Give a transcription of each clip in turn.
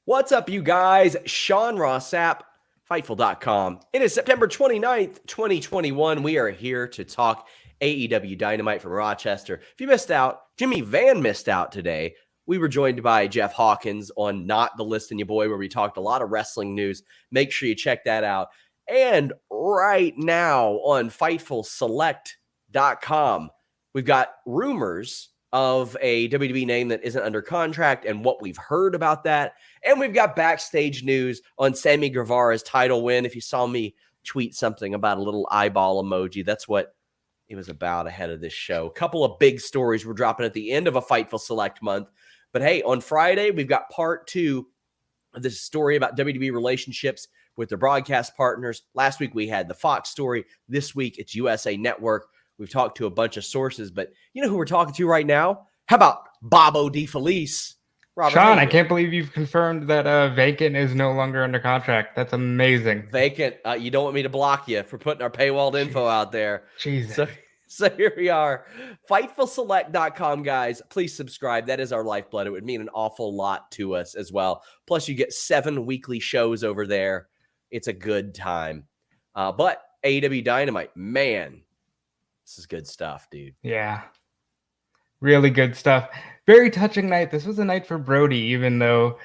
What's up, you guys? Sean Ross Sapp, Fightful.com. It is September 29th, 2021. We are here to talk AEW Dynamite from Rochester. If you missed out, Jimmy Van missed out today. We were joined by Jeff Hawkins on Not the Listin' Ya Boy, where we talked a lot of wrestling news. Make sure you check that out. And right now on FightfulSelect.com, we've got rumors of a WWE name that isn't under contract and what we've heard about that. And we've got backstage news on Sammy Guevara's title win. If you saw me tweet something about a little eyeball emoji, that's what it was about ahead of this show. A couple of big stories we're dropping at the end of a Fightful Select month. But hey, on Friday, we've got part 2 of this story about WWE relationships with their broadcast partners. Last week, we had the Fox story. This week, it's USA Network. We've talked to a bunch of sources, but you know who we're talking to right now? How about Bobo DeFelice? Robert Sean, I can't believe you've confirmed that Vacant is no longer under contract. That's amazing. Vacant. You don't want me to block you for putting our paywalled info out there. Jesus. So here we are. FightfulSelect.com, guys. Please subscribe. That is our lifeblood. It would mean an awful lot to us as well. Plus, you get 7 weekly shows over there. It's a good time. But AEW Dynamite, man, this is good stuff, dude. Yeah. Really good stuff. Very touching night. This was a night for Brodie, even though,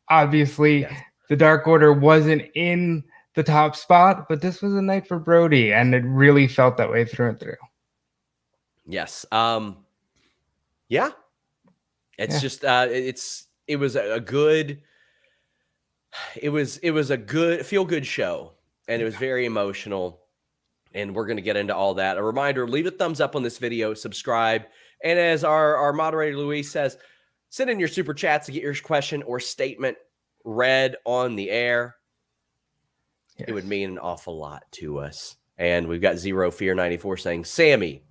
obviously the Dark Order wasn't in the top spot, but this was a night for Brodie, and it really felt that way through and through. Yes. Yeah. It's just it was a good feel-good show, and it was very emotional. And we're going to get into all that. A reminder, leave a thumbs up on this video, subscribe. And as our moderator, Luis, says, send in your super chats to get your question or statement read on the air. Yes. It would mean an awful lot to us. And we've got Zero Fear 94 saying, Sammy.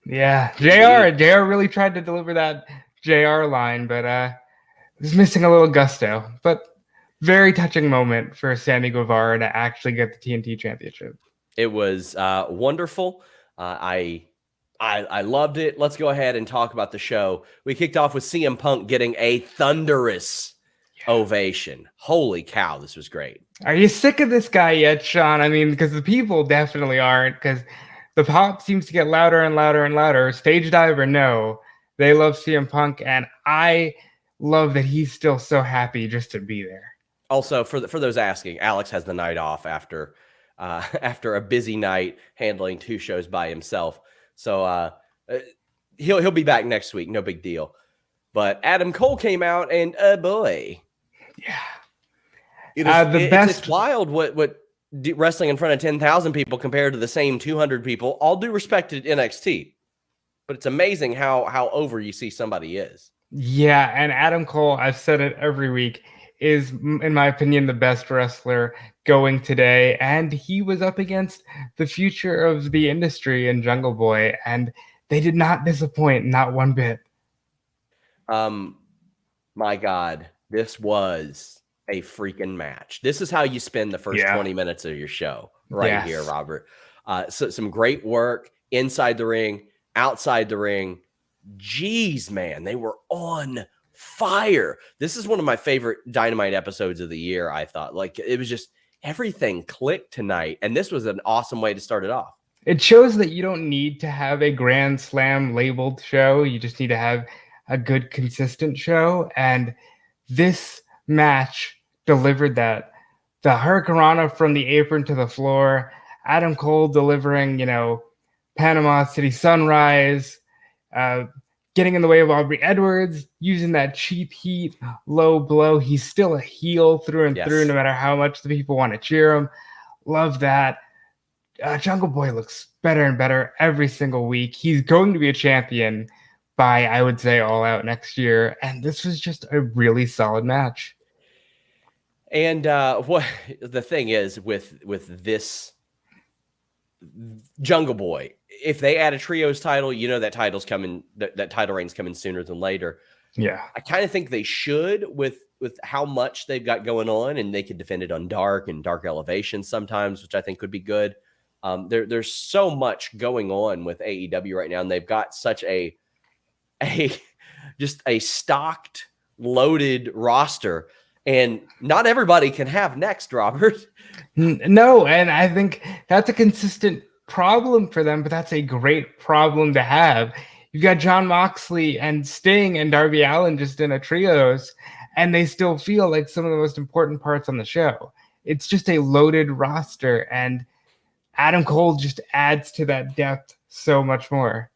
Yeah, JR really tried to deliver that JR line, but was missing a little gusto. But very touching moment for Sammy Guevara to actually get the TNT Championship. It was wonderful. I loved it. Let's go ahead and talk about the show. We kicked off with CM Punk getting a thunderous ovation. Holy cow, this was great. Are you sick of this guy yet, Sean? I mean, because the people definitely aren't, because the pop seems to get louder and louder and louder. Stage dive or no, they love CM Punk, and I love that he's still so happy just to be there. Also, for those asking, Alex has the night off after a busy night handling 2 shows by himself. So he'll be back next week, no big deal. But Adam Cole came out, and boy, it's wild what wrestling in front of 10,000 people compared to the same 200 people. All due respect to NXT, but it's amazing how over you see somebody is. Yeah, and Adam Cole, I've said it every week, is, in my opinion, the best wrestler going today. And he was up against the future of the industry in Jungle Boy, and they did not disappoint, not one bit. My God, this was a freaking match. This is how you spend the first 20 minutes of your show right here, Robert. So some great work inside the ring, outside the ring. Jeez, man, they were on fire. This is one of my favorite Dynamite episodes of the year, I thought. Like, it was just everything clicked tonight, and this was an awesome way to start it off. It shows that you don't need to have a Grand Slam labeled show. You just need to have a good, consistent show, and this match delivered that. The Hurricanrana from the apron to the floor, Adam Cole delivering, Panama City Sunrise, getting in the way of Aubrey Edwards, using that cheap heat, low blow. He's still a heel through and through, no matter how much the people want to cheer him. Love that. Jungle Boy looks better and better every single week. He's going to be a champion by, I would say, All Out next year. And this was just a really solid match. And what the thing is with this Jungle Boy, if they add a trios title, that title's coming, that title reign's coming sooner than later. Yeah. I kind of think they should with how much they've got going on, and they could defend it on Dark and Dark Elevation sometimes, which I think could be good. There's so much going on with AEW right now, and they've got such a stocked loaded roster, and not everybody can have next, Robert. No, and I think that's a consistent problem for them, but that's a great problem to have. You've got Jon Moxley and Sting and Darby Allin just in a trios, and they still feel like some of the most important parts on the show. It's just a loaded roster, and Adam Cole just adds to that depth so much more.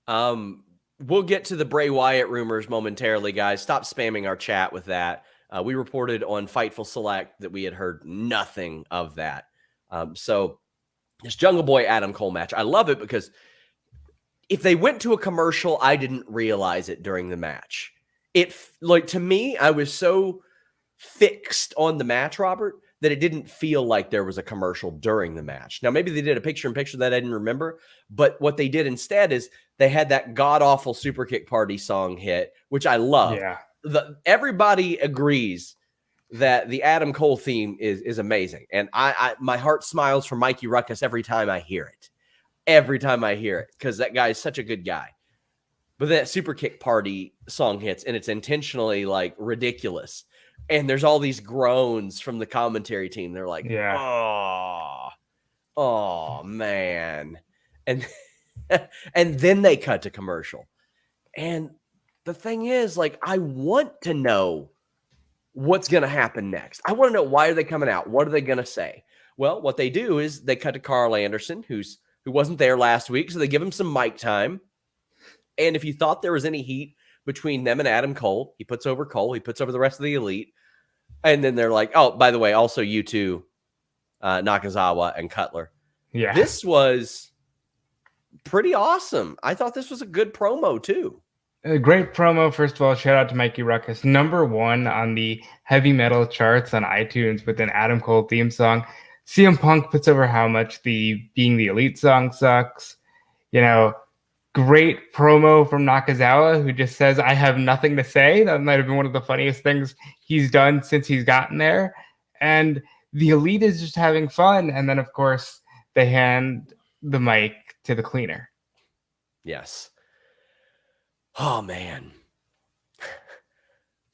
We'll get to the Bray Wyatt rumors momentarily, guys. Stop spamming our chat with that. We reported on Fightful Select that we had heard nothing of that. So this Jungle Boy Adam Cole match, I love it because if they went to a commercial, I didn't realize it during the match. To me, I was so fixed on the match, Robert, that it didn't feel like there was a commercial during the match. Now, maybe they did a picture-in-picture that I didn't remember, but what they did instead is they had that god-awful Super Kick Party song hit, which I love. Yeah. Everybody agrees that the Adam Cole theme is amazing, and my heart smiles for Mikey Ruckus every time I hear it. Every time I hear it, because that guy is such a good guy. But that Super Kick Party song hits, and it's intentionally like ridiculous. And there's all these groans from the commentary team. They're like, oh man. And and then they cut to commercial. And the thing is, like, I want to know what's going to happen next. I want to know, why are they coming out? What are they going to say? Well, what they do is they cut to Carl Anderson, who wasn't there last week. So they give him some mic time. And if you thought there was any heat between them and Adam Cole, he puts over Cole. He puts over the rest of the Elite. And then they're like, oh, by the way, also you two, Nakazawa and Cutler. Yeah. This was pretty awesome. I thought this was a good promo, too. A great promo. First of all, shout out to Mikey Ruckus. #1 on the heavy metal charts on iTunes with an Adam Cole theme song. CM Punk puts over how much the Being the Elite song sucks. Great promo from Nakazawa, who just says, I have nothing to say. That might have been one of the funniest things he's done since he's gotten there. And the Elite is just having fun. And then, of course, they hand the mic to the cleaner. Yes. Oh, man.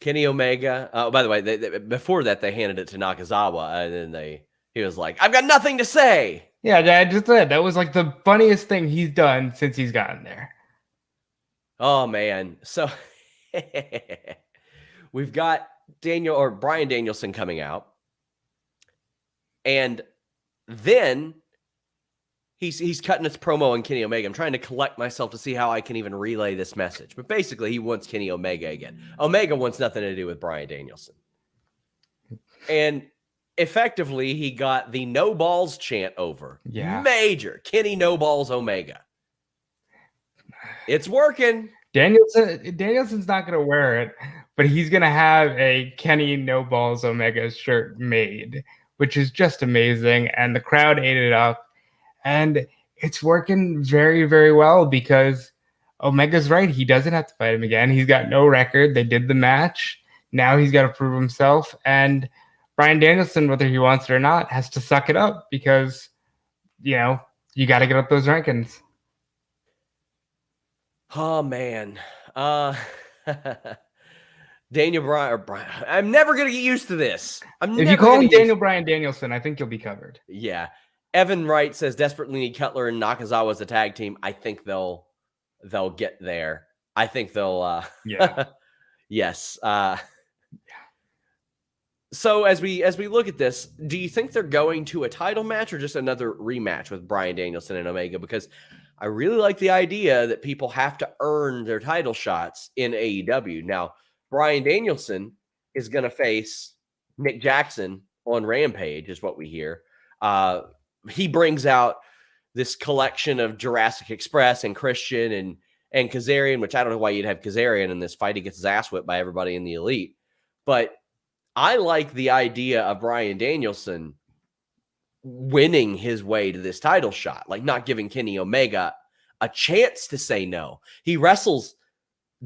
Kenny Omega. By the way, before that, they handed it to Nakazawa. And then he was like, I've got nothing to say. Yeah, I just said that was like the funniest thing he's done since he's gotten there. Oh, man. So we've got Bryan Danielson coming out. And then he's cutting his promo on Kenny Omega. I'm trying to collect myself to see how I can even relay this message. But basically, he wants Kenny Omega again. Omega wants nothing to do with Bryan Danielson. And effectively, he got the no balls chant over. Yeah. Major. Kenny no balls Omega. It's working. Danielson's not going to wear it, but he's going to have a Kenny no balls Omega shirt made, which is just amazing. And the crowd ate it up. And it's working very, very well because Omega's right. He doesn't have to fight him again. He's got no record. They did the match. Now he's got to prove himself. And Bryan Danielson, whether he wants it or not, has to suck it up because, you got to get up those rankings. Oh, man. Daniel Bryan. I'm never going to get used to this. If you call him Daniel Bryan Danielson, I think you'll be covered. Yeah. Evan Wright says desperately need Cutler and Nakazawa as a tag team. I think they'll get there. I think they'll. Yeah. Yes. So as we look at this, do you think they're going to a title match or just another rematch with Bryan Danielson and Omega? Because I really like the idea that people have to earn their title shots in AEW. Now, Bryan Danielson is going to face Nick Jackson on Rampage, is what we hear. He brings out this collection of Jurassic Express and Christian and Kazarian, which I don't know why you'd have Kazarian in this fight. He gets his ass whipped by everybody in the Elite. But I like the idea of Bryan Danielson winning his way to this title shot, like not giving Kenny Omega a chance to say no. He wrestles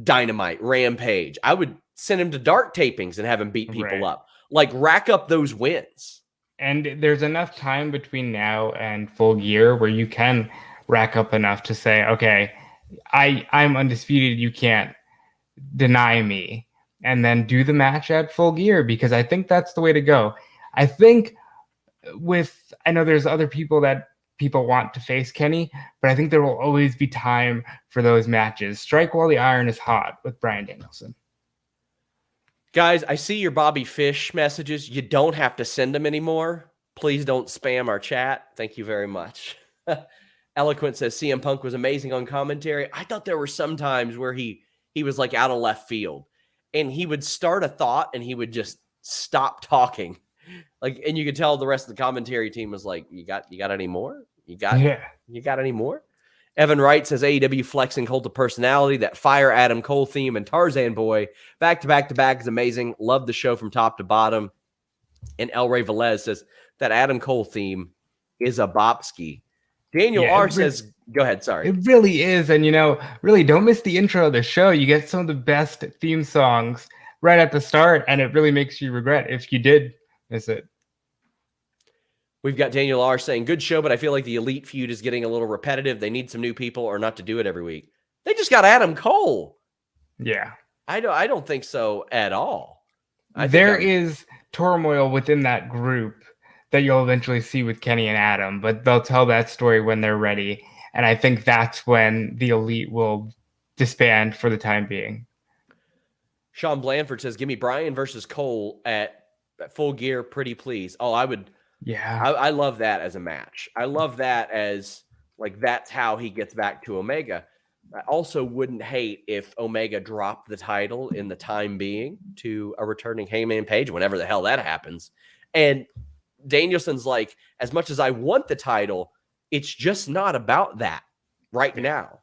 Dynamite, Rampage. I would send him to dark tapings and have him beat people up. Like, rack up those wins. And there's enough time between now and Full Gear where you can rack up enough to say, okay, I'm undisputed. You can't deny me. and then do the match at Full Gear, because I think that's the way to go. I think I know there's other people that people want to face Kenny, but I think there will always be time for those matches. Strike while the iron is hot with Bryan Danielson. Guys, I see your Bobby Fish messages. You don't have to send them anymore. Please don't spam our chat. Thank you very much. Eloquent says CM Punk was amazing on commentary. I thought there were some times where he was like out of left field, and he would start a thought and he would just stop talking. Like, and you could tell the rest of the commentary team was like, you got any more? You got any more? Evan Wright says AEW flexing cult of personality. That Fire Adam Cole theme and Tarzan Boy back to back is amazing. Love the show from top to bottom. And El Rey Velez says that Adam Cole theme is a bopski. Daniel R says, go ahead. Sorry. It really is. And, really don't miss the intro of the show. You get some of the best theme songs right at the start, and it really makes you regret if you did miss it. We've got Daniel R saying, good show, but I feel like the Elite feud is getting a little repetitive. They need some new people or not to do it every week. They just got Adam Cole. Yeah. I don't think so at all. There is turmoil within that group that you'll eventually see with Kenny and Adam, but they'll tell that story when they're ready. And I think that's when the Elite will disband for the time being. Sean Blanford says, give me Bryan versus Cole at Full Gear, pretty please. Oh, I would. Yeah. I love that as a match. I love that as, like, that's how he gets back to Omega. I also wouldn't hate if Omega dropped the title in the time being to a returning Hangman Page, whenever the hell that happens. And Danielson's like, as much as I want the title, it's just not about that right now.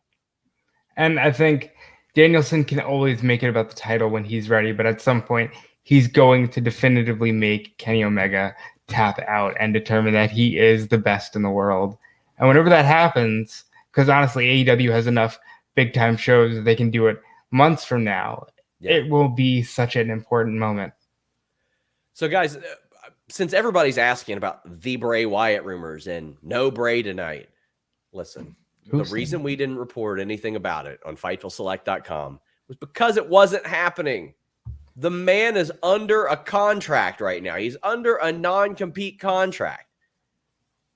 And I think Danielson can always make it about the title when he's ready, but at some point he's going to definitively make Kenny Omega tap out and determine that he is the best in the world. And whenever that happens, because honestly, AEW has enough big time shows that they can do it months from now. Yeah. It will be such an important moment. So guys, since everybody's asking about the Bray Wyatt rumors and no Bray tonight, listen, the reason we didn't report anything about it on FightfulSelect.com was because it wasn't happening. The man is under a contract right now. He's under a non-compete contract.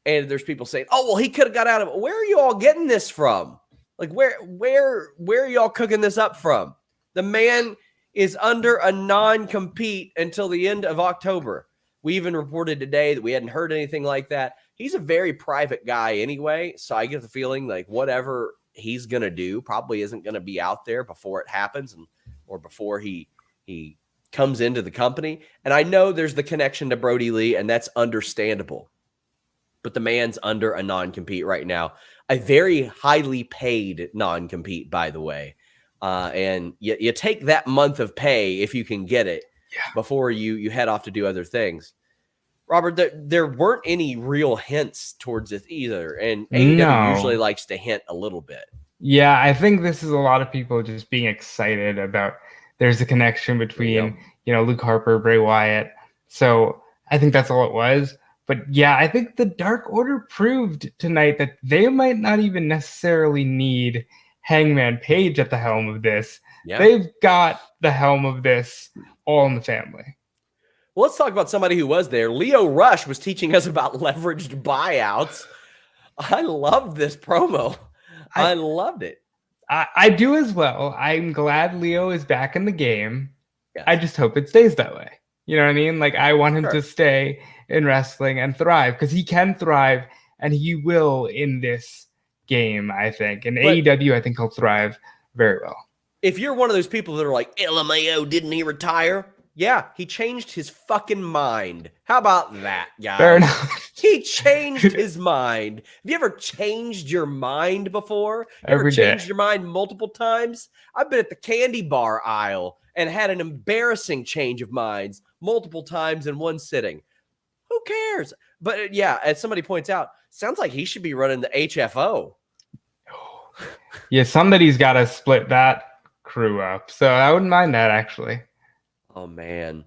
And there's people saying, oh, well, he could have got out of it. Where are you all getting this from? Like, where are y'all cooking this up from? The man is under a non-compete until the end of October. We even reported today that we hadn't heard anything like that. He's a very private guy anyway, so I get the feeling like whatever he's going to do probably isn't going to be out there before it happens or before he comes into the company. And I know there's the connection to Brodie Lee, and that's understandable. But the man's under a non-compete right now. A very highly paid non-compete, by the way. And you take that month of pay if you can get it before you head off to do other things. Robert, there weren't any real hints towards this either. And AEW usually likes to hint a little bit. Yeah, I think this is a lot of people just being excited about there's a connection between, Luke Harper, Bray Wyatt. So I think that's all it was. But yeah, I think the Dark Order proved tonight that they might not even necessarily need Hangman Page at the helm of this. Yeah. They've got the helm of this all in the family. Well, let's talk about somebody who was there. Lio Rush was teaching us about leveraged buyouts. I loved this promo. I loved it. I do as well. I'm glad Leo is back in the game. Yes. I just hope it stays that way. You know what I mean? Like, I want him to stay in wrestling and thrive, because he can thrive, and he will in this game, I think. In AEW, I think he'll thrive very well. If you're one of those people that are like, LMAO, didn't he retire? Yeah, he changed his fucking mind. How about that, guys? Fair enough. He changed his mind. Have you ever changed your mind before? Every day. Changed your mind multiple times? I've been at the candy bar aisle and had an embarrassing change of minds multiple times in one sitting. Who cares? But yeah, as somebody points out, sounds like he should be running the HFO. Yeah, somebody's got to split that crew up. So I wouldn't mind that, actually. Oh, man.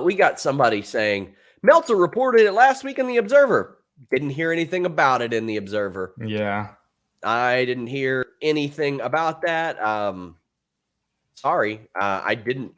We got somebody saying, Meltzer reported it last week in The Observer. Didn't hear anything about it in The Observer. Yeah. I didn't hear anything about that. Sorry, I didn't.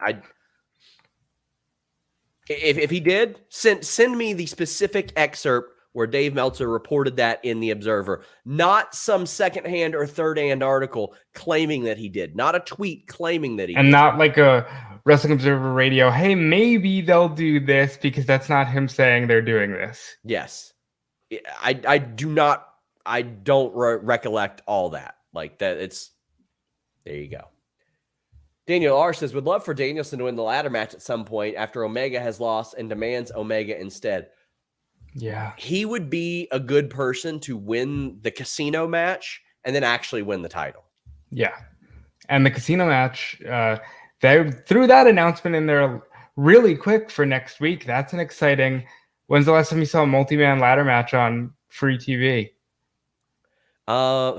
If he did, send me the specific excerpt where Dave Meltzer reported that in the Observer, not some secondhand or third-hand article claiming that he did, not a tweet claiming that he did. And not like a Wrestling Observer Radio, hey, maybe they'll do this, because that's not him saying they're doing this. Yes. I don't recollect all that. Like that, there you go. Daniel R says, would love for Danielson to win the ladder match at some point after Omega has lost and demands Omega instead. Yeah. He would be a good person to win the casino match and then actually win the title. Yeah. And the casino match, they threw that announcement in there really quick for next week. That's an exciting. When's the last time you saw a multi-man ladder match on free TV? Yeah.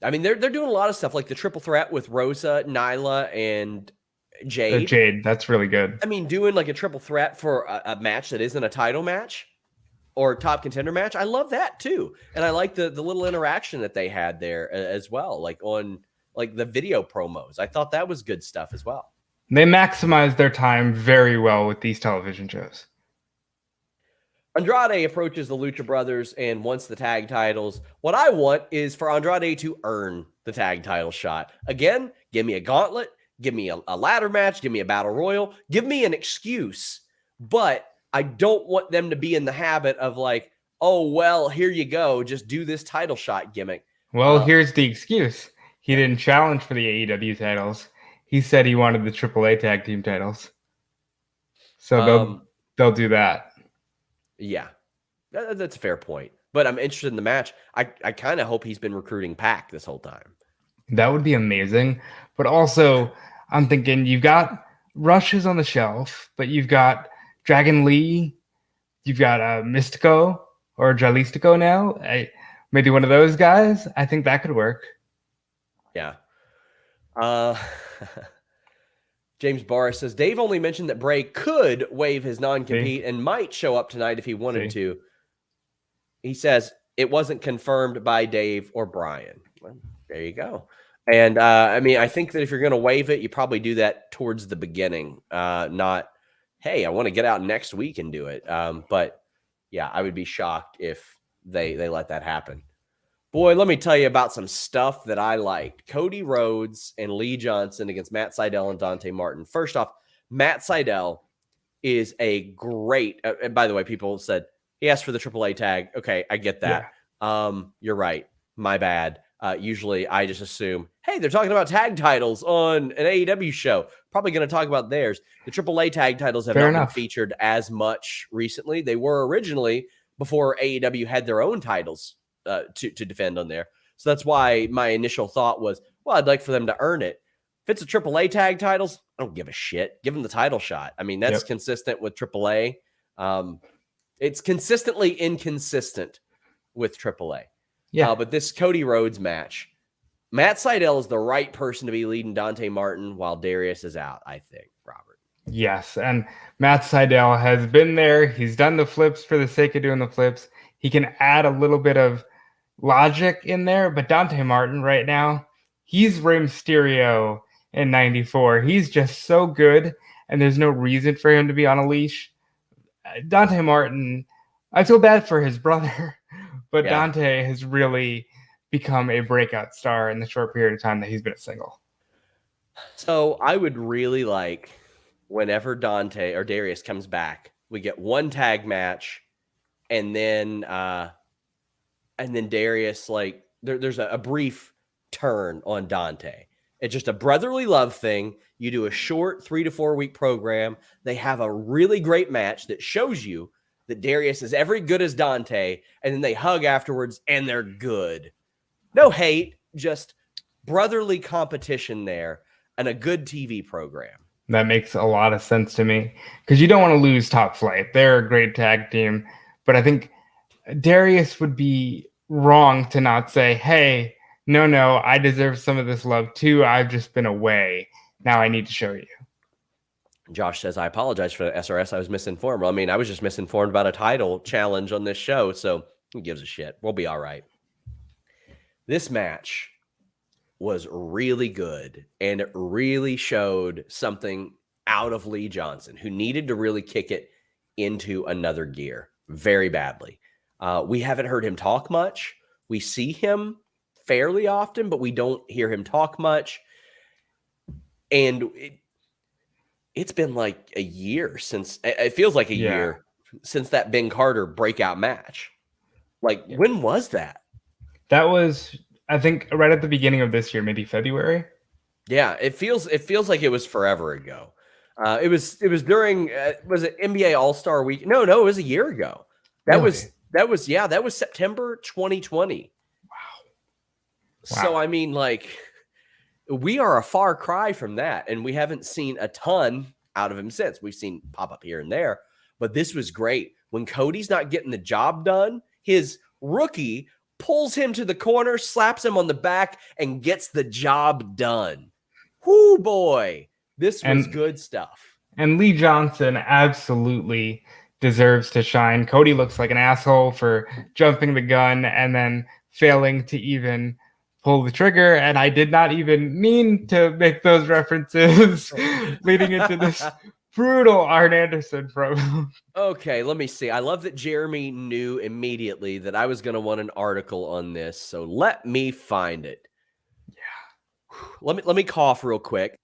I mean, they're doing a lot of stuff like the triple threat with Rosa, Nyla, and Jade. Jade, that's really good. I mean, doing like a triple threat for a match that isn't a title match or top contender match. I love that too. And I like the little interaction that they had there as well, like on like the video promos. I thought that was good stuff as well. They maximize their time very well with these television shows. Andrade approaches the Lucha Brothers and wants the tag titles. What I want is for Andrade to earn the tag title shot. Again, give me a gauntlet, give me a ladder match, give me a battle royal, give me an excuse. But I don't want them to be in the habit of like, oh, well, here you go. Just do this title shot gimmick. Well, here's the excuse. He didn't challenge for the AEW titles. He said he wanted the AAA tag team titles. So they'll do that. Yeah, that's a fair point. But I'm interested in the match. I kind of hope he's been recruiting Pac this whole time. That would be amazing. But also, I'm thinking you've got Rush is on the shelf, but you've got Dragon Lee, you've got Mystico or Jalistico now. Maybe one of those guys. I think that could work. Yeah. James Barr says, Dave only mentioned that Bray could waive his non-compete and might show up tonight if he wanted to. He says it wasn't confirmed by Dave or Bryan. Well, there you go. And I mean, I think that if you're going to waive it, you probably do that towards the beginning, not, hey, I want to get out next week and do it. But yeah, I would be shocked if they let that happen. Boy, let me tell you about some stuff that I liked. Cody Rhodes and Lee Johnson against Matt Sydal and Dante Martin. First off, Matt Sydal is a great, by the way, people said he asked for the AAA tag. Okay, I get that. Yeah. You're right. My bad. Usually I just assume, hey, they're talking about tag titles on an AEW show. Probably going to talk about theirs. The AAA tag titles have not been featured as much recently. They were originally before AEW had their own titles to defend on there. So that's why my initial thought was, well, I'd like for them to earn it. If it's a AAA tag titles, I don't give a shit. Give them the title shot. I mean, that's consistent with AAA. It's consistently inconsistent with AAA. Yeah. But this Cody Rhodes match, Matt Sydal is the right person to be leading Dante Martin while Darius is out, I think, Robert. Yes, and Matt Sydal has been there. He's done the flips for the sake of doing the flips. He can add a little bit of logic in there, but Dante Martin right now, he's Rey Mysterio in 94. He's just so good, and there's no reason for him to be on a leash. Dante Martin, I feel bad for his brother, but Dante has really become a breakout star in the short period of time that he's been a single. So I would really like, whenever Dante or Darius comes back, we get one tag match, and then Darius, like, there's a brief turn on Dante. It's just a brotherly love thing. You do a short 3 to 4 week program. They have a really great match that shows you that Darius is every good as Dante, and then they hug afterwards, and they're good. No hate, just brotherly competition there, and a good TV program. That makes a lot of sense to me, because you don't want to lose Top Flight. They're a great tag team, but I think Darius would be wrong to not say, hey, no, I deserve some of this love too. I've just been away. Now I need to show you. Josh says, I apologize for the SRS. I was misinformed. Well, I mean, I was just misinformed about a title challenge on this show, so who gives a shit? We'll be all right. This match, was really good, and it really showed something out of Lee Johnson, who needed to really kick it into another gear very badly. We haven't heard him talk much. We see him fairly often, but we don't hear him talk much. And it's been like a year since, it feels like a year since that Ben Carter breakout match. Like, when was that? That was, I think, right at the beginning of this year, maybe February. Yeah, it feels like it was forever ago. It was during was it NBA All-Star Week? No, it was a year ago. That was September 2020. Wow. So I mean, like, we are a far cry from that, and we haven't seen a ton out of him since. We've seen pop up here and there, but this was great. When Cody's not getting the job done, his rookie pulls him to the corner, slaps him on the back, and gets the job done. Whoo, boy. This was good stuff. And Lee Johnson absolutely deserves to shine. Cody looks like an asshole for jumping the gun and then failing to even pull the trigger. And I did not even mean to make those references leading into this brutal Arn Anderson promo. Okay, let me see. I love that Jeremy knew immediately that I was going to want an article on this. So let me find it. Yeah. Let me cough real quick.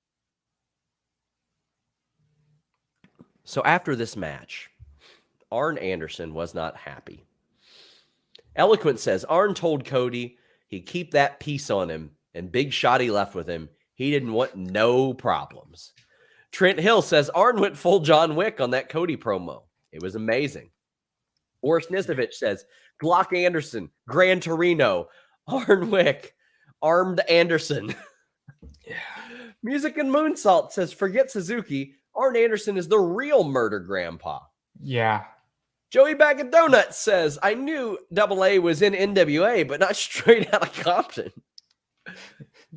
So after this match, Arn Anderson was not happy. Eloquent says, Arn told Cody he'd keep that piece on him, and Big Shotty left with him. He didn't want no problems. Trent Hill says, Arn went full John Wick on that Cody promo. It was amazing. Boris Nisovich says, Glock Anderson, Gran Torino, Arn Wick, Armed Anderson. Yeah. Music and Moonsault says, forget Suzuki. Arn Anderson is the real murder grandpa. Yeah. Joey Bag of Donuts says, I knew AA was in NWA, but not straight out of Compton.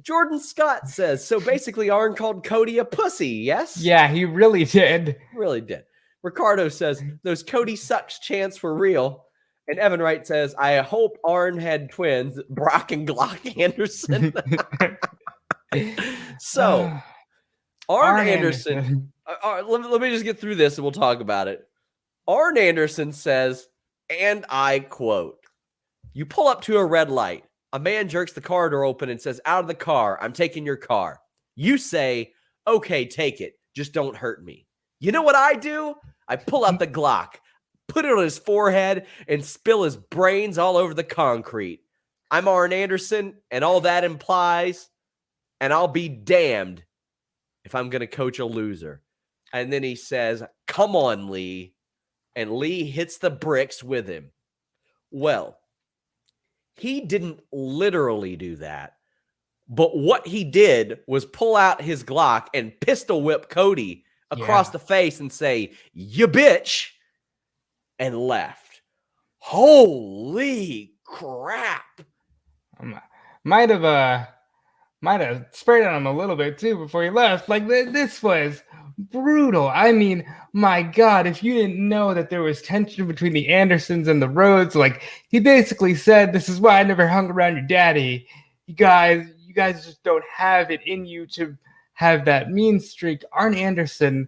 Jordan Scott says, so basically Arn called Cody a pussy, yes? Yeah, he really did. Really did. Ricardo says, those Cody sucks chants were real. And Evan Wright says, I hope Arn had twins, Brock and Glock Anderson. So, Arn Anderson. Let me just get through this and we'll talk about it. Arn Anderson says, and I quote, you pull up to a red light. A man jerks the car door open and says, out of the car, I'm taking your car. You say, okay, take it. Just don't hurt me. You know what I do? I pull out the Glock, put it on his forehead, and spill his brains all over the concrete. I'm Arn Anderson, and all that implies, and I'll be damned if I'm going to coach a loser. And then he says, come on, Lee. And Lee hits the bricks with him. Well, he didn't literally do that. But what he did was pull out his Glock and pistol whip Cody across the face and say, you bitch, and left. Holy crap. Might have sprayed on him a little bit too before he left. Like, this was brutal. I mean, my God, if you didn't know that there was tension between the Andersons and the Rhodes, like, he basically said, this is why I never hung around your daddy. You guys just don't have it in you to have that mean streak. Arn Anderson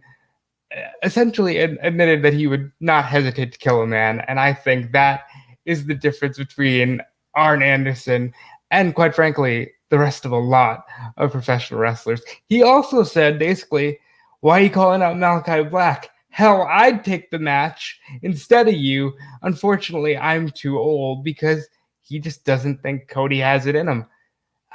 essentially admitted that he would not hesitate to kill a man. And I think that is the difference between Arn Anderson and, quite frankly, the rest of a lot of professional wrestlers. He also said, basically, why are you calling out Malachi Black? Hell, I'd take the match instead of you. Unfortunately, I'm too old, because he just doesn't think Cody has it in him.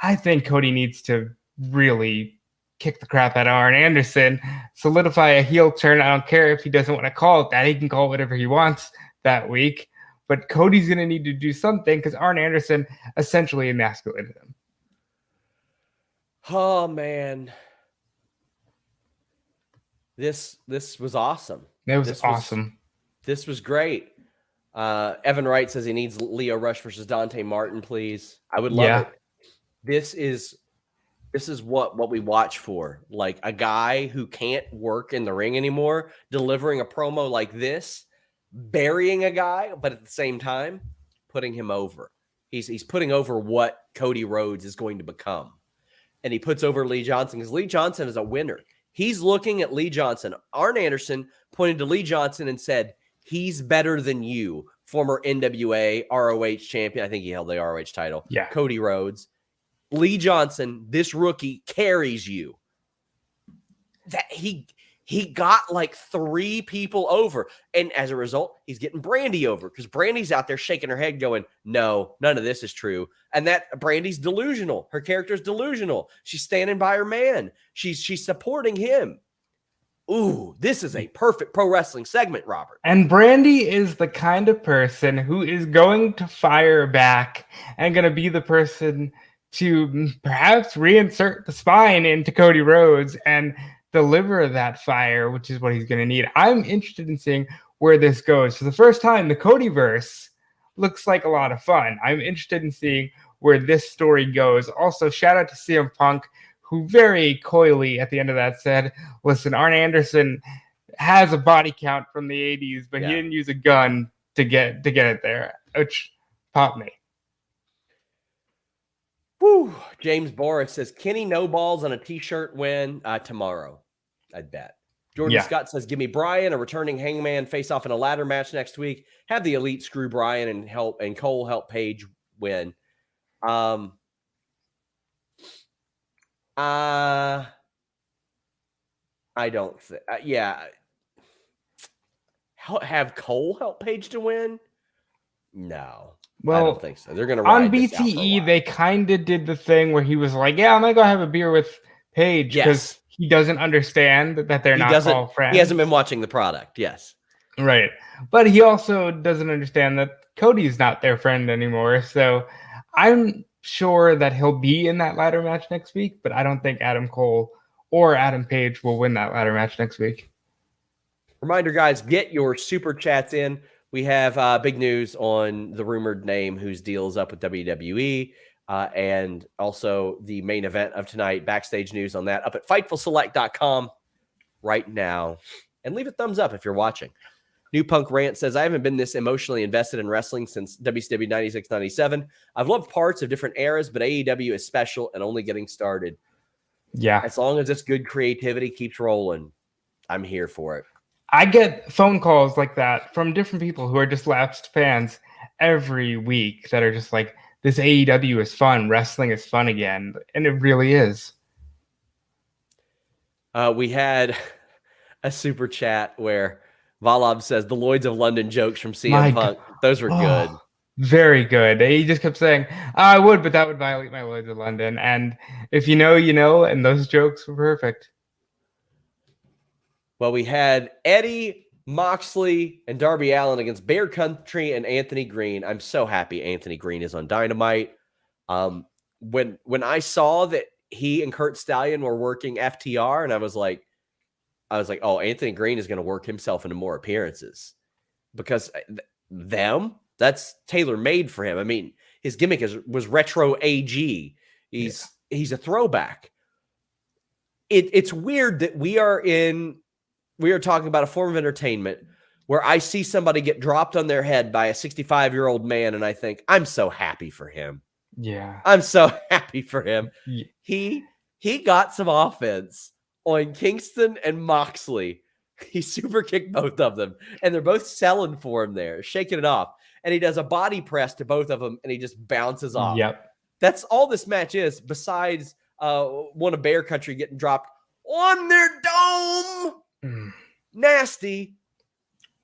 I think Cody needs to really kick the crap out of Arn Anderson, solidify a heel turn. I don't care if he doesn't want to call it that. He can call it whatever he wants that week. But Cody's going to need to do something, because Arn Anderson essentially emasculated him. Oh, man. This was awesome. It was awesome. This was great. Evan Wright says he needs Leo Rush versus Dante Martin, please. I would love it. This is what we watch for. Like, a guy who can't work in the ring anymore, delivering a promo like this, burying a guy, but at the same time, putting him over. He's putting over what Cody Rhodes is going to become. and he puts over Lee Johnson because Lee Johnson is a winner. He's looking at Lee Johnson. Arn Anderson pointed to Lee Johnson and said, he's better than you, former NWA ROH champion. I think he held the ROH title. Yeah. Cody Rhodes. Lee Johnson, this rookie carries you. That he got like 3 people over. And as a result, he's getting Brandy over because Brandy's out there shaking her head going, no, none of this is true. And that Brandy's delusional. Her character's delusional. She's standing by her man. She's supporting him. Ooh, this is a perfect pro wrestling segment, Robert. And Brandy is the kind of person who is going to fire back and going to be the person to perhaps reinsert the spine into Cody Rhodes and deliver that fire, which is what he's going to need. I'm interested in seeing where this goes. For the first time, the Codyverse looks like a lot of fun. I'm interested in seeing where this story goes. Also, shout out to CM Punk, who very coyly at the end of that said, listen, Arn Anderson has a body count from the 80s, but he didn't use a gun to get it there, which popped me. Whew. James Boris says, Kenny no balls on a t-shirt win tomorrow. I'd bet. Jordan Scott says, give me Bryan, a returning Hangman face off in a ladder match next week. Have the Elite screw Bryan and Cole help Paige win. I don't think. Have Cole help Paige to win? No. Well, I don't think so. They're going to on BTE. They kind of did the thing where he was like, "Yeah, I'm gonna go have a beer with Paige," because he doesn't understand that they're not all friends. He hasn't been watching the product. Yes, right. But he also doesn't understand that Cody's not their friend anymore. So I'm sure that he'll be in that ladder match next week. But I don't think Adam Cole or Adam Page will win that ladder match next week. Reminder, guys, get your super chats in. We have big news on the rumored name whose deal is up with WWE, and also the main event of tonight, backstage news on that, up at FightfulSelect.com right now. And leave a thumbs up if you're watching. New Punk Rant says, I haven't been this emotionally invested in wrestling since WCW 96-97. I've loved parts of different eras, but AEW is special and only getting started. Yeah. As long as this good creativity keeps rolling, I'm here for it. I get phone calls like that from different people who are just lapsed fans every week that are just like, this AEW is fun. Wrestling is fun again. And it really is. We had a super chat where Valab says the Lloyds of London jokes from CM Punk. Those were good. Very good. He just kept saying, I would, but that would violate my Lloyds of London. And if you know, you know, and those jokes were perfect. Well, we had Eddie, Moxley, and Darby Allin against Bear Country and Anthony Green. I'm so happy Anthony Green is on Dynamite. When I saw that he and Kurt Stallion were working FTR, and I was like, oh, Anthony Green is going to work himself into more appearances because that's tailor-made for him. I mean, his gimmick was retro AG. He's a throwback. It's weird that we are talking about a form of entertainment where I see somebody get dropped on their head by a 65-year-old man, and I think, I'm so happy for him. Yeah. I'm so happy for him. Yeah. He got some offense on Kingston and Moxley. He super kicked both of them, and they're both selling for him there, shaking it off. And he does a body press to both of them, and he just bounces off. Yep. That's all this match is, besides one of Bear Country getting dropped on their dome. Nasty.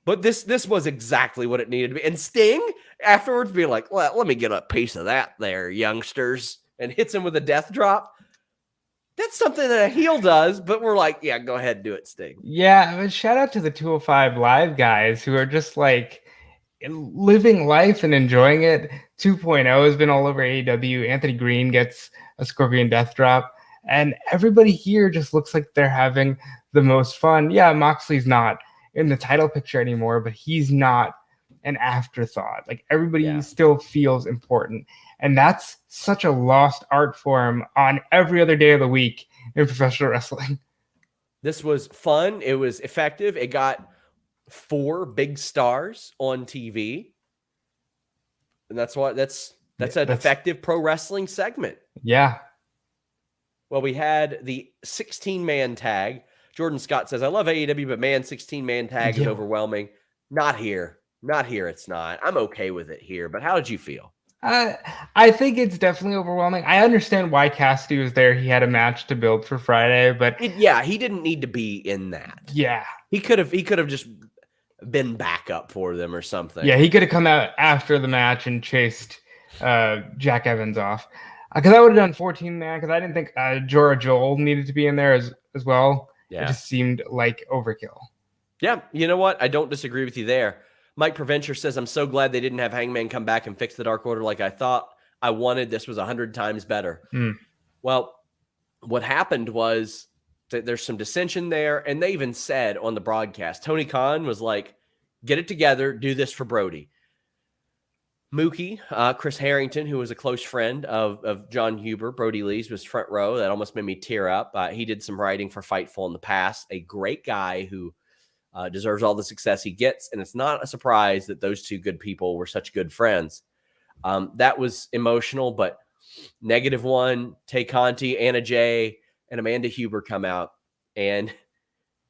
But this was exactly what it needed to be. And Sting afterwards being like, well, let me get a piece of that there, youngsters, and hits him with a death drop. That's something that a heel does, but we're like, yeah, go ahead and do it, Sting. Yeah, but shout out to the 205 Live guys who are just like living life and enjoying it. 2.0 has been all over AEW. Anthony Green gets a Scorpion death drop. And everybody here just looks like they're having the most fun. Yeah, Moxley's not in the title picture anymore, but he's not an afterthought. Like everybody still feels important. And that's such a lost art form on every other day of the week in professional wrestling. This was fun. It was effective. It got 4 big stars on TV. And that's an effective pro wrestling segment. Yeah. Well, we had the 16-man tag. Jordan Scott says, I love AEW, but man, 16-man tag is overwhelming. Not here. Not here, it's not. I'm okay with it here, but how did you feel? I think it's definitely overwhelming. I understand why Cassidy was there. He had a match to build for Friday, but he didn't need to be in that. Yeah. He could have just been backup for them or something. Yeah, he could have come out after the match and chased Jack Evans off. Because I would have done 14-man, because I didn't think Jorah Joel needed to be in there as well. Yeah. It just seemed like overkill. Yeah, you know what? I don't disagree with you there. Mike Preventure says, I'm so glad they didn't have Hangman come back and fix the Dark Order like I thought I wanted. This was 100 times better. Well, what happened was that there's some dissension there, and they even said on the broadcast, Tony Khan was like, get it together, do this for Brodie. Mookie, Chris Harrington, who was a close friend of John Huber, Brodie Lee's, was front row. That almost made me tear up. He did some writing for Fightful in the past. A great guy who deserves all the success he gets. And it's not a surprise that those two good people were such good friends. That was emotional, but -1, Tay Conti, Anna Jay, and Amanda Huber come out. And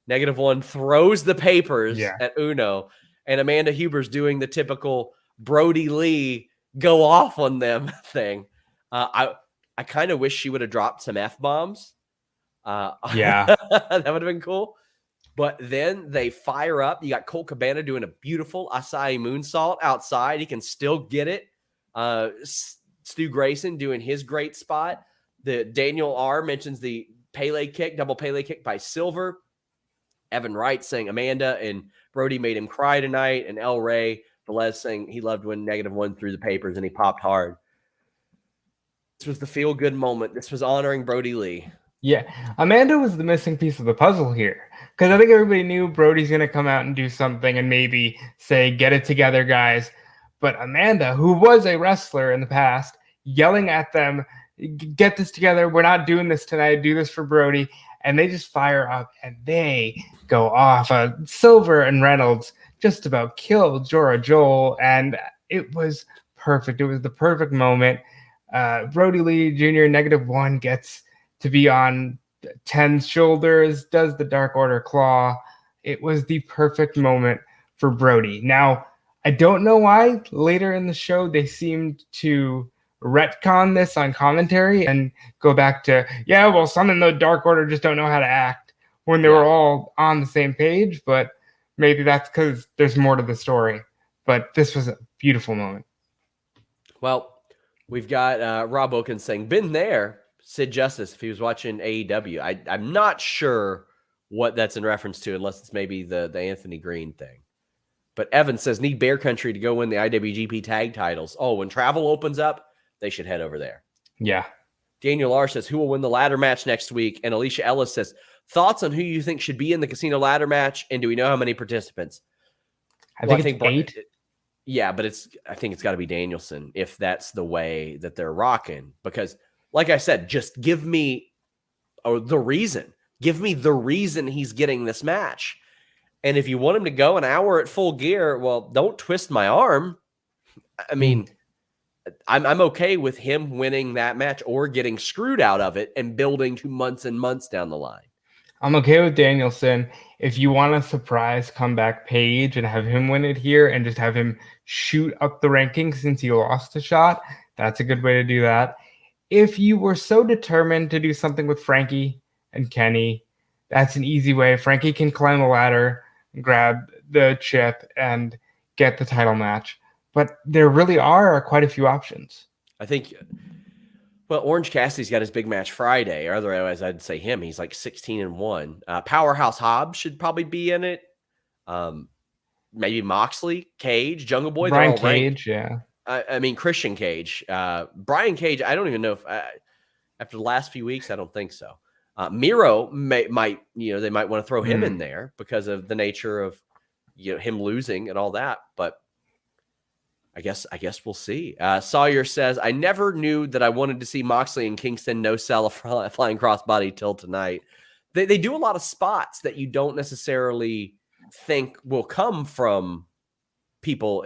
-1 throws the papers at Uno. And Amanda Huber's doing the typical Brodie Lee go off on them thing. I kind of wish she would have dropped some F-bombs. Yeah. That would have been cool. But then they fire up. You got Colt Cabana doing a beautiful Acai moonsault outside. He can still get it. Stu Grayson doing his great spot. The Daniel R mentions the Pele kick, double Pele kick by Silver. Evan Wright saying Amanda and Brodie made him cry tonight. And El Rey Velez saying he loved when -1 threw the papers and he popped hard. This was the feel-good moment. This was honoring Brodie Lee. Yeah, Amanda was the missing piece of the puzzle here, because I think everybody knew Brodie's going to come out and do something and maybe say, get it together, guys. But Amanda, who was a wrestler in the past, yelling at them, get this together. We're not doing this tonight. Do this for Brodie. And they just fire up and they go off. Silver and Reynolds just about killed Jorah Joel, and it was perfect. It was the perfect moment. Brodie Lee Jr. -1 gets to be on 10's shoulders, does the Dark Order claw. It was the perfect moment for Brodie. Now, I don't know why later in the show they seemed to retcon this on commentary and go back to, some in the Dark Order just don't know how to act, when they were all on the same page, but maybe that's because there's more to the story. But this was a beautiful moment. Well, we've got Rob Oken saying, been there. Sid Justice, if he was watching AEW. I'm not sure what that's in reference to, unless it's maybe the Anthony Green thing. But Evan says, need Bear Country to go win the IWGP tag titles. Oh, when travel opens up, they should head over there. Yeah. Daniel R says, who will win the ladder match next week? And Alicia Ellis says, thoughts on who you think should be in the casino ladder match? And do we know how many participants? I think it's 8. Yeah, but I think it's got to be Danielson if that's the way that they're rocking. Because like I said, just give me the reason. Give me the reason he's getting this match. And if you want him to go an hour at Full Gear, well, don't twist my arm. I mean, I'm okay with him winning that match or getting screwed out of it and building to months and months down the line. I'm okay with Danielson. If you want a surprise comeback Page and have him win it here and just have him shoot up the rankings since he lost a shot, that's a good way to do that. If you were so determined to do something with Frankie and Kenny, that's an easy way. Frankie can climb a ladder, grab the chip, and get the title match. But there really are quite a few options. I think, well, Orange Cassidy's got his big match Friday, or otherwise I'd say him. He's like 16-1. Powerhouse Hobbs should probably be in it. Maybe Moxley, Cage, Jungle Boy. Brian Cage, yeah. I mean, Christian Cage. Brian Cage, I don't even know if after the last few weeks, I don't think so. Miro might they might want to throw him in there because of the nature of him losing and all that. But I guess we'll see. Sawyer says, I never knew that I wanted to see Moxley and Kingston no sell a flying crossbody till tonight. They do a lot of spots that you don't necessarily think will come from people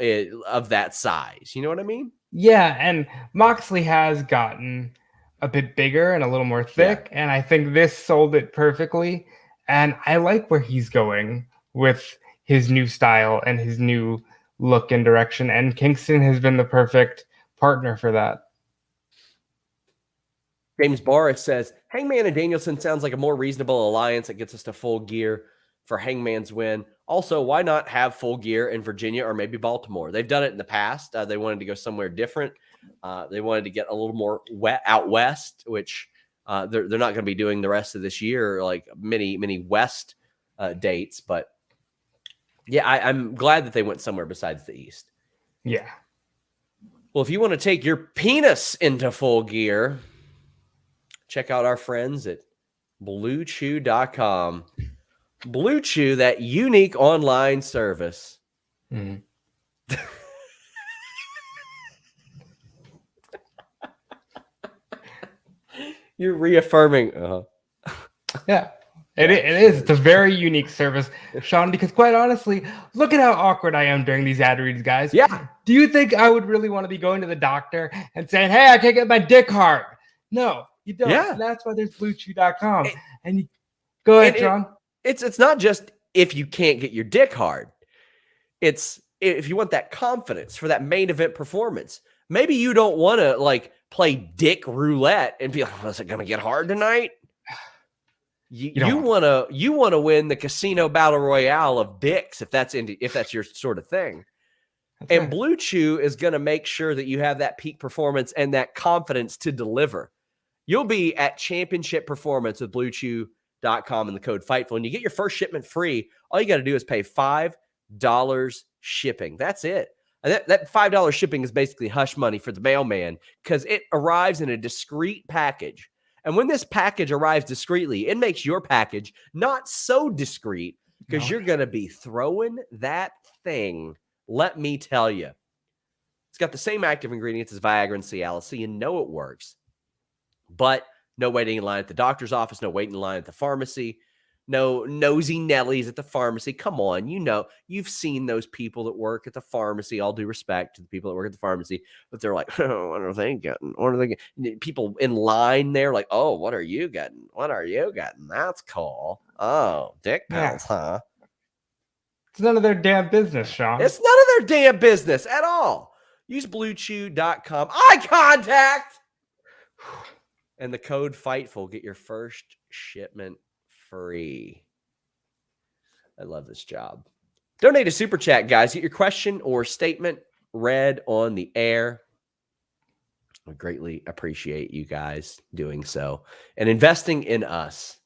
of that size. You know what I mean? Yeah, and Moxley has gotten a bit bigger and a little more thick. And I think this sold it perfectly. And I like where he's going with his new style and his new look and direction. And Kingston has been the perfect partner for that. James Boris says, Hangman and Danielson sounds like a more reasonable alliance that gets us to Full Gear for Hangman's win. Also, why not have Full Gear in Virginia or maybe Baltimore? They've done it in the past. They wanted to go somewhere different. They wanted to get a little more out west, which they're not going to be doing the rest of this year, like many West dates. But yeah, I'm glad that they went somewhere besides the East. Yeah. Well, if you want to take your penis into Full Gear, check out our friends at BlueChew.com. Blue Chew, that unique online service. Mm. You're reaffirming. Yeah, it is. It's a very unique service, Sean, because quite honestly, look at how awkward I am during these ad reads, guys. Yeah. Do you think I would really want to be going to the doctor and saying, hey, I can't get my dick hard? No, you don't. Yeah. And that's why there's BlueChew.com. And you go ahead, Sean. It's not just if you can't get your dick hard. It's if you want that confidence for that main event performance. Maybe you don't want to like play dick roulette and be like, "Was it going to get hard tonight?" You want to win the casino battle royale of dicks if that's your sort of thing. That's right. Blue Chew is going to make sure that you have that peak performance and that confidence to deliver. You'll be at championship performance with BlueChew.com and the code Fightful, and you get your first shipment free. All you got to do is pay $5 shipping. That's it. That $5 shipping is basically hush money for the mailman because it arrives in a discreet package. And when this package arrives discreetly, it makes your package not so discreet because you're going to be throwing that thing. Let me tell you. It's got the same active ingredients as Viagra and Cialis, so you know it works. But no waiting in line at the doctor's office, no waiting in line at the pharmacy, no nosy Nellies at the pharmacy. Come on, you've seen those people that work at the pharmacy. All due respect to the people that work at the pharmacy, but they're like, oh, what are they getting? What are they getting? People in line there, like, oh, what are you getting? What are you getting? That's cool. Oh, dick pills, huh? It's none of their damn business, Sean. It's none of their damn business at all. Use BlueChew.com. Eye contact. And the code Fightful, get your first shipment free. I love this job. Donate a super chat, guys. Get your question or statement read on the air. I greatly appreciate you guys doing so and investing in us.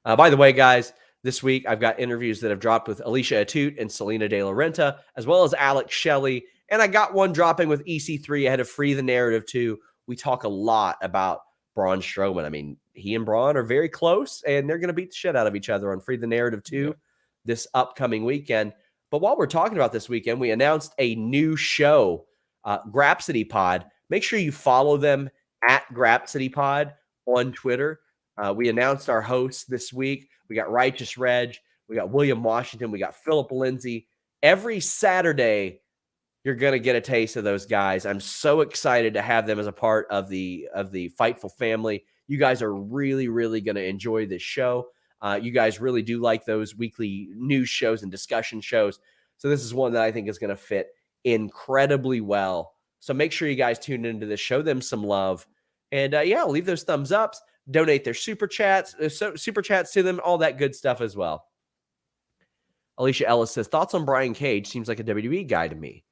By the way, guys, this week I've got interviews that have dropped with Alicia Atut and Selena De La Renta, as well as Alex Shelley. And I got one dropping with EC3 ahead of Free the Narrative 2. We talk a lot about Braun Strowman. I mean, he and Braun are very close, and they're going to beat the shit out of each other on Free the Narrative 2 this upcoming weekend. But while we're talking about this weekend, we announced a new show, Grapsity Pod. Make sure you follow them at Grapsity Pod on Twitter. We announced our hosts this week. We got Righteous Reg. We got William Washington. We got Philip Lindsay. Every Saturday, you're going to get a taste of those guys. I'm so excited to have them as a part of the Fightful family. You guys are really, really going to enjoy this show. You guys really do like those weekly news shows and discussion shows. So this is one that I think is going to fit incredibly well. So make sure you guys tune into this, show them some love. And leave those thumbs ups, donate their super chats to them, all that good stuff as well. Alicia Ellis says, thoughts on Brian Cage? Seems like a WWE guy to me.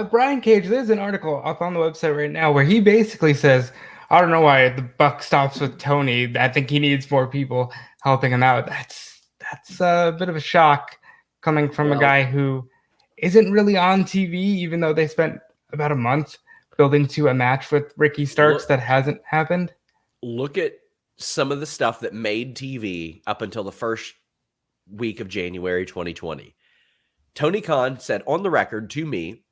Brian Cage, there's an article up on the website right now where he basically says, I don't know why the buck stops with Tony. I think he needs more people helping him out. That's a bit of a shock coming from a guy who isn't really on TV, even though they spent about a month building to a match with Ricky Starks that hasn't happened. Look at some of the stuff that made TV up until the first week of January 2020. Tony Khan said on the record to me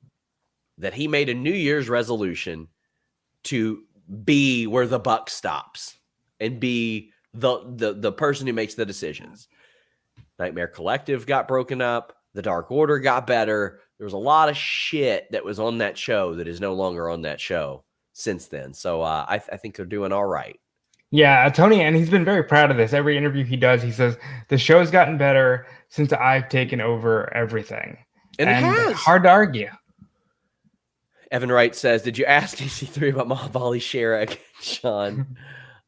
that he made a New Year's resolution to be where the buck stops and be the person who makes the decisions. Nightmare Collective got broken up. The Dark Order got better. There was a lot of shit that was on that show that is no longer on that show since then. So I think they're doing all right. Yeah, Tony, and he's been very proud of this. Every interview he does, he says, the show's gotten better since I've taken over everything. And it has. Hard to argue. Evan Wright says, did you ask EC3 about Mahabali Shera, Sean?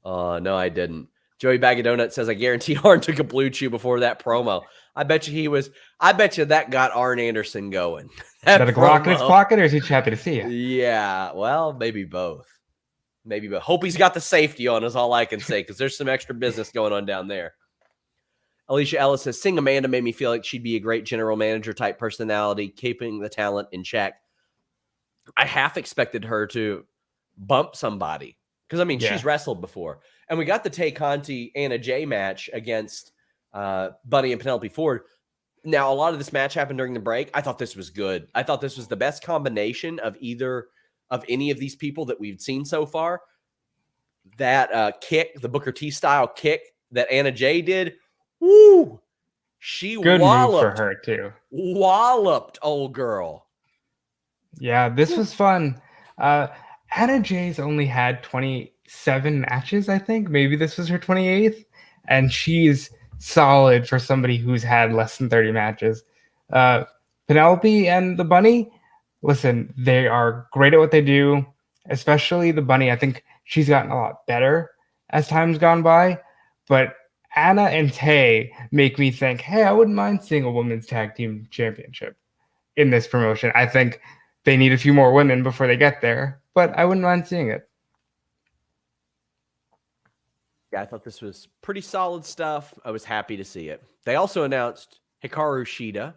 No, I didn't. Joey Bag of Donuts says, I guarantee Arn took a blue chew before that promo. I bet you that got Arn Anderson going. Got a Glock in his pocket, or is he just happy to see you? Yeah, well, maybe both. Hope he's got the safety on is all I can say, because there's some extra business going on down there. Alicia Ellis says, Sing Amanda made me feel like she'd be a great general manager type personality, keeping the talent in check. I half expected her to bump somebody, because, she's wrestled before. And we got the Tay Conti Anna Jay match against Bunny and Penelope Ford. Now, a lot of this match happened during the break. I thought this was good. I thought this was the best combination of any of these people that we've seen so far. That kick, the Booker T style kick that Anna Jay did, woo! She good walloped move for her too. Walloped old girl. Yeah, this was fun. Anna Jay's only had 27 matches, I think. Maybe this was her 28th, and she's solid for somebody who's had less than 30 matches. Penelope and the Bunny, listen, they are great at what they do, especially the Bunny. I think she's gotten a lot better as time's gone by, but Anna and Tay make me think, hey, I wouldn't mind seeing a women's tag team championship in this promotion. I think they need a few more women before they get there, but I wouldn't mind seeing it. Yeah, I thought this was pretty solid stuff. I was happy to see it. They also announced Hikaru Shida.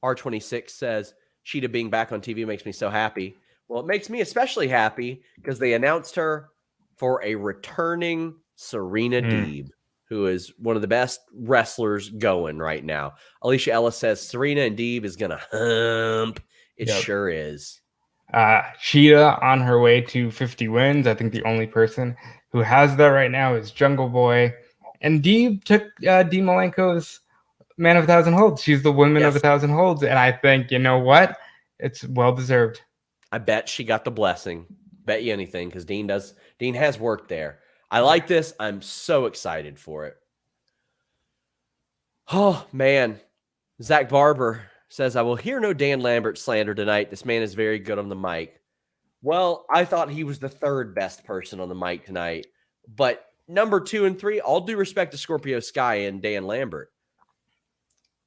R26 says, Shida being back on TV makes me so happy. Well, it makes me especially happy because they announced her for a returning Serena Deeb, who is one of the best wrestlers going right now. Alicia Ellis says Serena and Deeb is going to hump. It sure is. Shida on her way to 50 wins. I think the only person who has that right now is Jungle Boy. And Deeb took Dean Malenko's Man of 1,000 Holds. She's the woman of 1,000 Holds. And I think, you know what? It's well-deserved. I bet she got the blessing. Bet you anything, because Dean has worked there. I like this. I'm so excited for it. Oh, man. Zach Barber says, I will hear no Dan Lambert slander tonight. This man is very good on the mic. Well, I thought he was the third best person on the mic tonight. But number 2 and 3, all due respect to Scorpio Sky and Dan Lambert,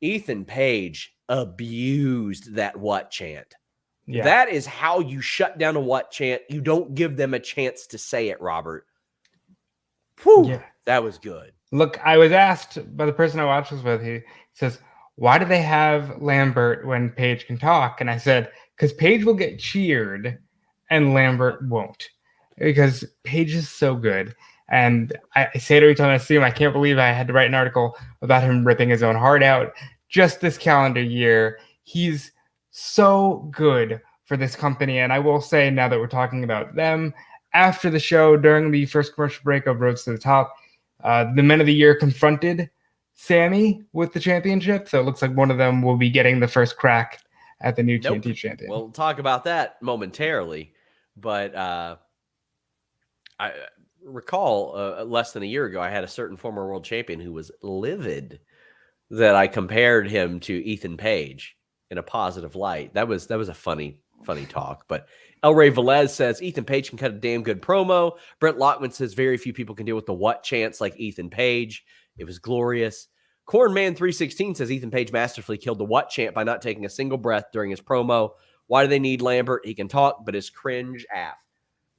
Ethan Page abused that what chant. Yeah. That is how you shut down a what chant. You don't give them a chance to say it, Robert. Whew, yeah. That was good. Look, I was asked by the person I watched this with, he says, why do they have Lambert when Page can talk? And I said, because Page will get cheered and Lambert won't. Because Page is so good. And I say it every time I see him. I can't believe I had to write an article about him ripping his own heart out just this calendar year. He's so good for this company. And I will say, now that we're talking about them, after the show, during the first commercial break of Roads to the Top, the Men of the Year confronted Sammy with the championship. So it looks like one of them will be getting the first crack at the new TNT champion. We'll talk about that momentarily. But I recall less than a year ago, I had a certain former world champion who was livid that I compared him to Ethan Page in a positive light. That was a funny talk. But El Rey Velez says Ethan Page can cut a damn good promo. Brent Lockman says very few people can deal with the what chants like Ethan Page. It was glorious. Cornman316 says Ethan Page masterfully killed the what chant by not taking a single breath during his promo. Why do they need Lambert? He can talk, but his cringe af.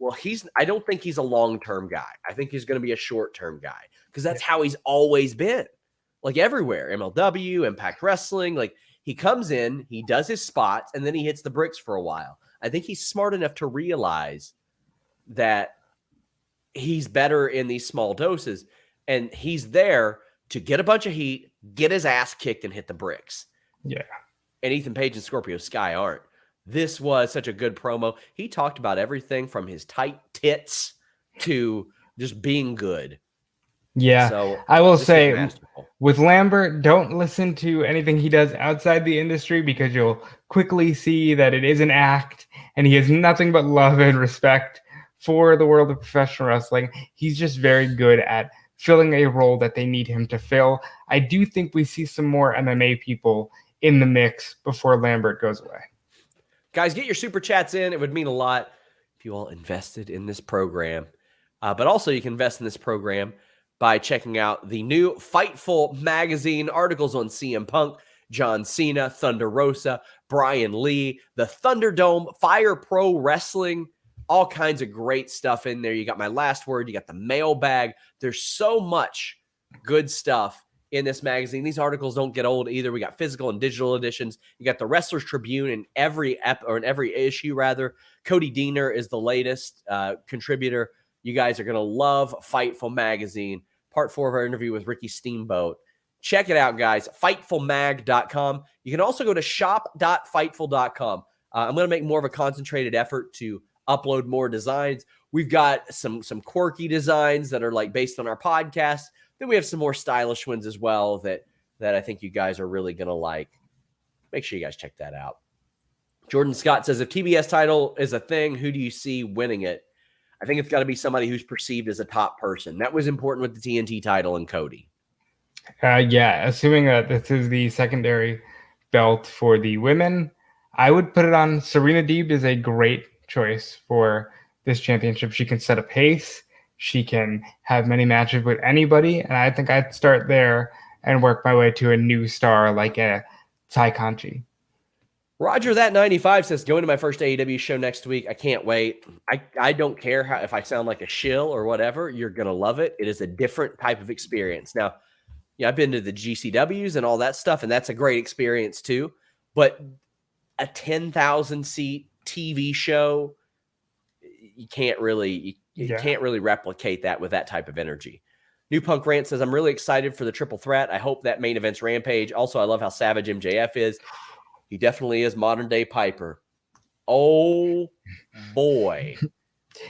Well, I don't think he's a long-term guy. I think he's going to be a short-term guy because that's how he's always been. Like everywhere, MLW, Impact Wrestling, like he comes in, he does his spots, and then he hits the bricks for a while. I think he's smart enough to realize that he's better in these small doses, and he's there to get a bunch of heat, get his ass kicked, and hit the bricks. Yeah. And Ethan Page and Scorpio Sky aren't. This was such a good promo. He talked about everything from his tight tits to just being good. Yeah, so I will say with Lambert, don't listen to anything he does outside the industry because you'll quickly see that it is an act and he has nothing but love and respect for the world of professional wrestling. He's just very good at filling a role that they need him to fill. I do think we see some more MMA people in the mix before Lambert goes away. Guys, get your super chats in. It would mean a lot if you all invested in this program. But also you can invest in this program by checking out the new Fightful magazine, articles on CM Punk, John Cena, Thunder Rosa, Bryan Lee, the Thunderdome, Fire Pro Wrestling, all kinds of great stuff in there. You got My Last Word, you got the mailbag. There's so much good stuff in this magazine. These articles don't get old either. We got physical and digital editions. You got the Wrestlers Tribune in every issue rather. Cody Deaner is the latest contributor. You guys are going to love Fightful magazine. Part 4 of our interview with Ricky Steamboat. Check it out, guys. Fightfulmag.com. You can also go to shop.fightful.com. I'm going to make more of a concentrated effort to upload more designs. We've got some quirky designs that are like based on our podcast. Then we have some more stylish ones as well that I think you guys are really going to like. Make sure you guys check that out. Jordan Scott says, if TBS title is a thing, who do you see winning it? I think it's got to be somebody who's perceived as a top person. That was important with the TNT title and Cody. Yeah, assuming that this is the secondary belt for the women, I would put it on Serena Deeb is a great choice for this championship. She can set a pace. She can have many matches with anybody. And I think I'd start there and work my way to a new star like a Tai Conti. Roger that 95 says, going to my first AEW show next week. I can't wait. I don't care if I sound like a shill or whatever. You're going to love it. It is a different type of experience. Now, yeah, I've been to the GCWs and all that stuff, and that's a great experience too. But a 10,000 seat TV show, you can't really replicate that with that type of energy. New Punk Rant says, I'm really excited for the triple threat. I hope that main event's Rampage. Also, I love how savage MJF is. He definitely is modern day Piper. Oh boy.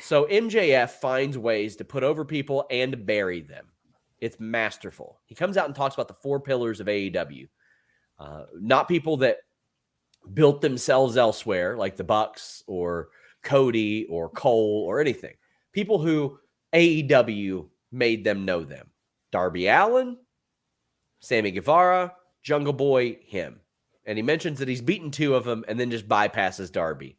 So MJF finds ways to put over people and bury them. It's masterful. He comes out and talks about the 4 pillars of AEW. Not people that built themselves elsewhere, like the Bucks or Cody or Cole or anything. People who AEW made them know them. Darby Allin, Sammy Guevara, Jungle Boy, him. And he mentions that he's beaten 2 of them and then just bypasses Darby.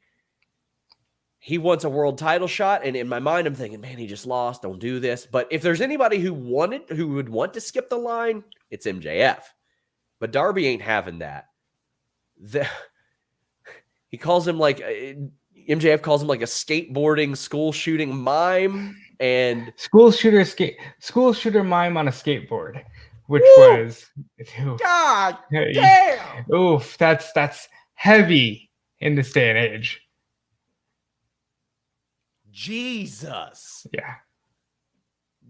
He wants a world title shot, and in my mind, I'm thinking, man, he just lost. Don't do this. But if there's anybody who would want to skip the line, it's MJF. But Darby ain't having that. He calls him like MJF calls him like a skateboarding school shooting mime and school shooter mime on a skateboard, which Woo! was God damn. Oof, that's heavy in this day and age. Jesus. Yeah.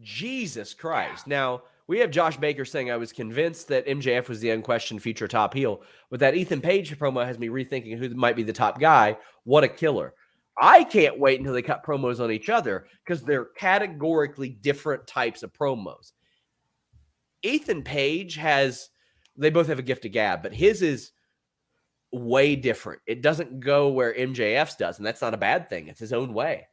Jesus Christ. Now, we have Josh Baker saying, I was convinced that MJF was the unquestioned future top heel. But that Ethan Page promo has me rethinking who might be the top guy. What a killer. I can't wait until they cut promos on each other because they're categorically different types of promos. Ethan Page they both have a gift of gab, but his is way different. It doesn't go where MJF's does, and that's not a bad thing. It's his own way.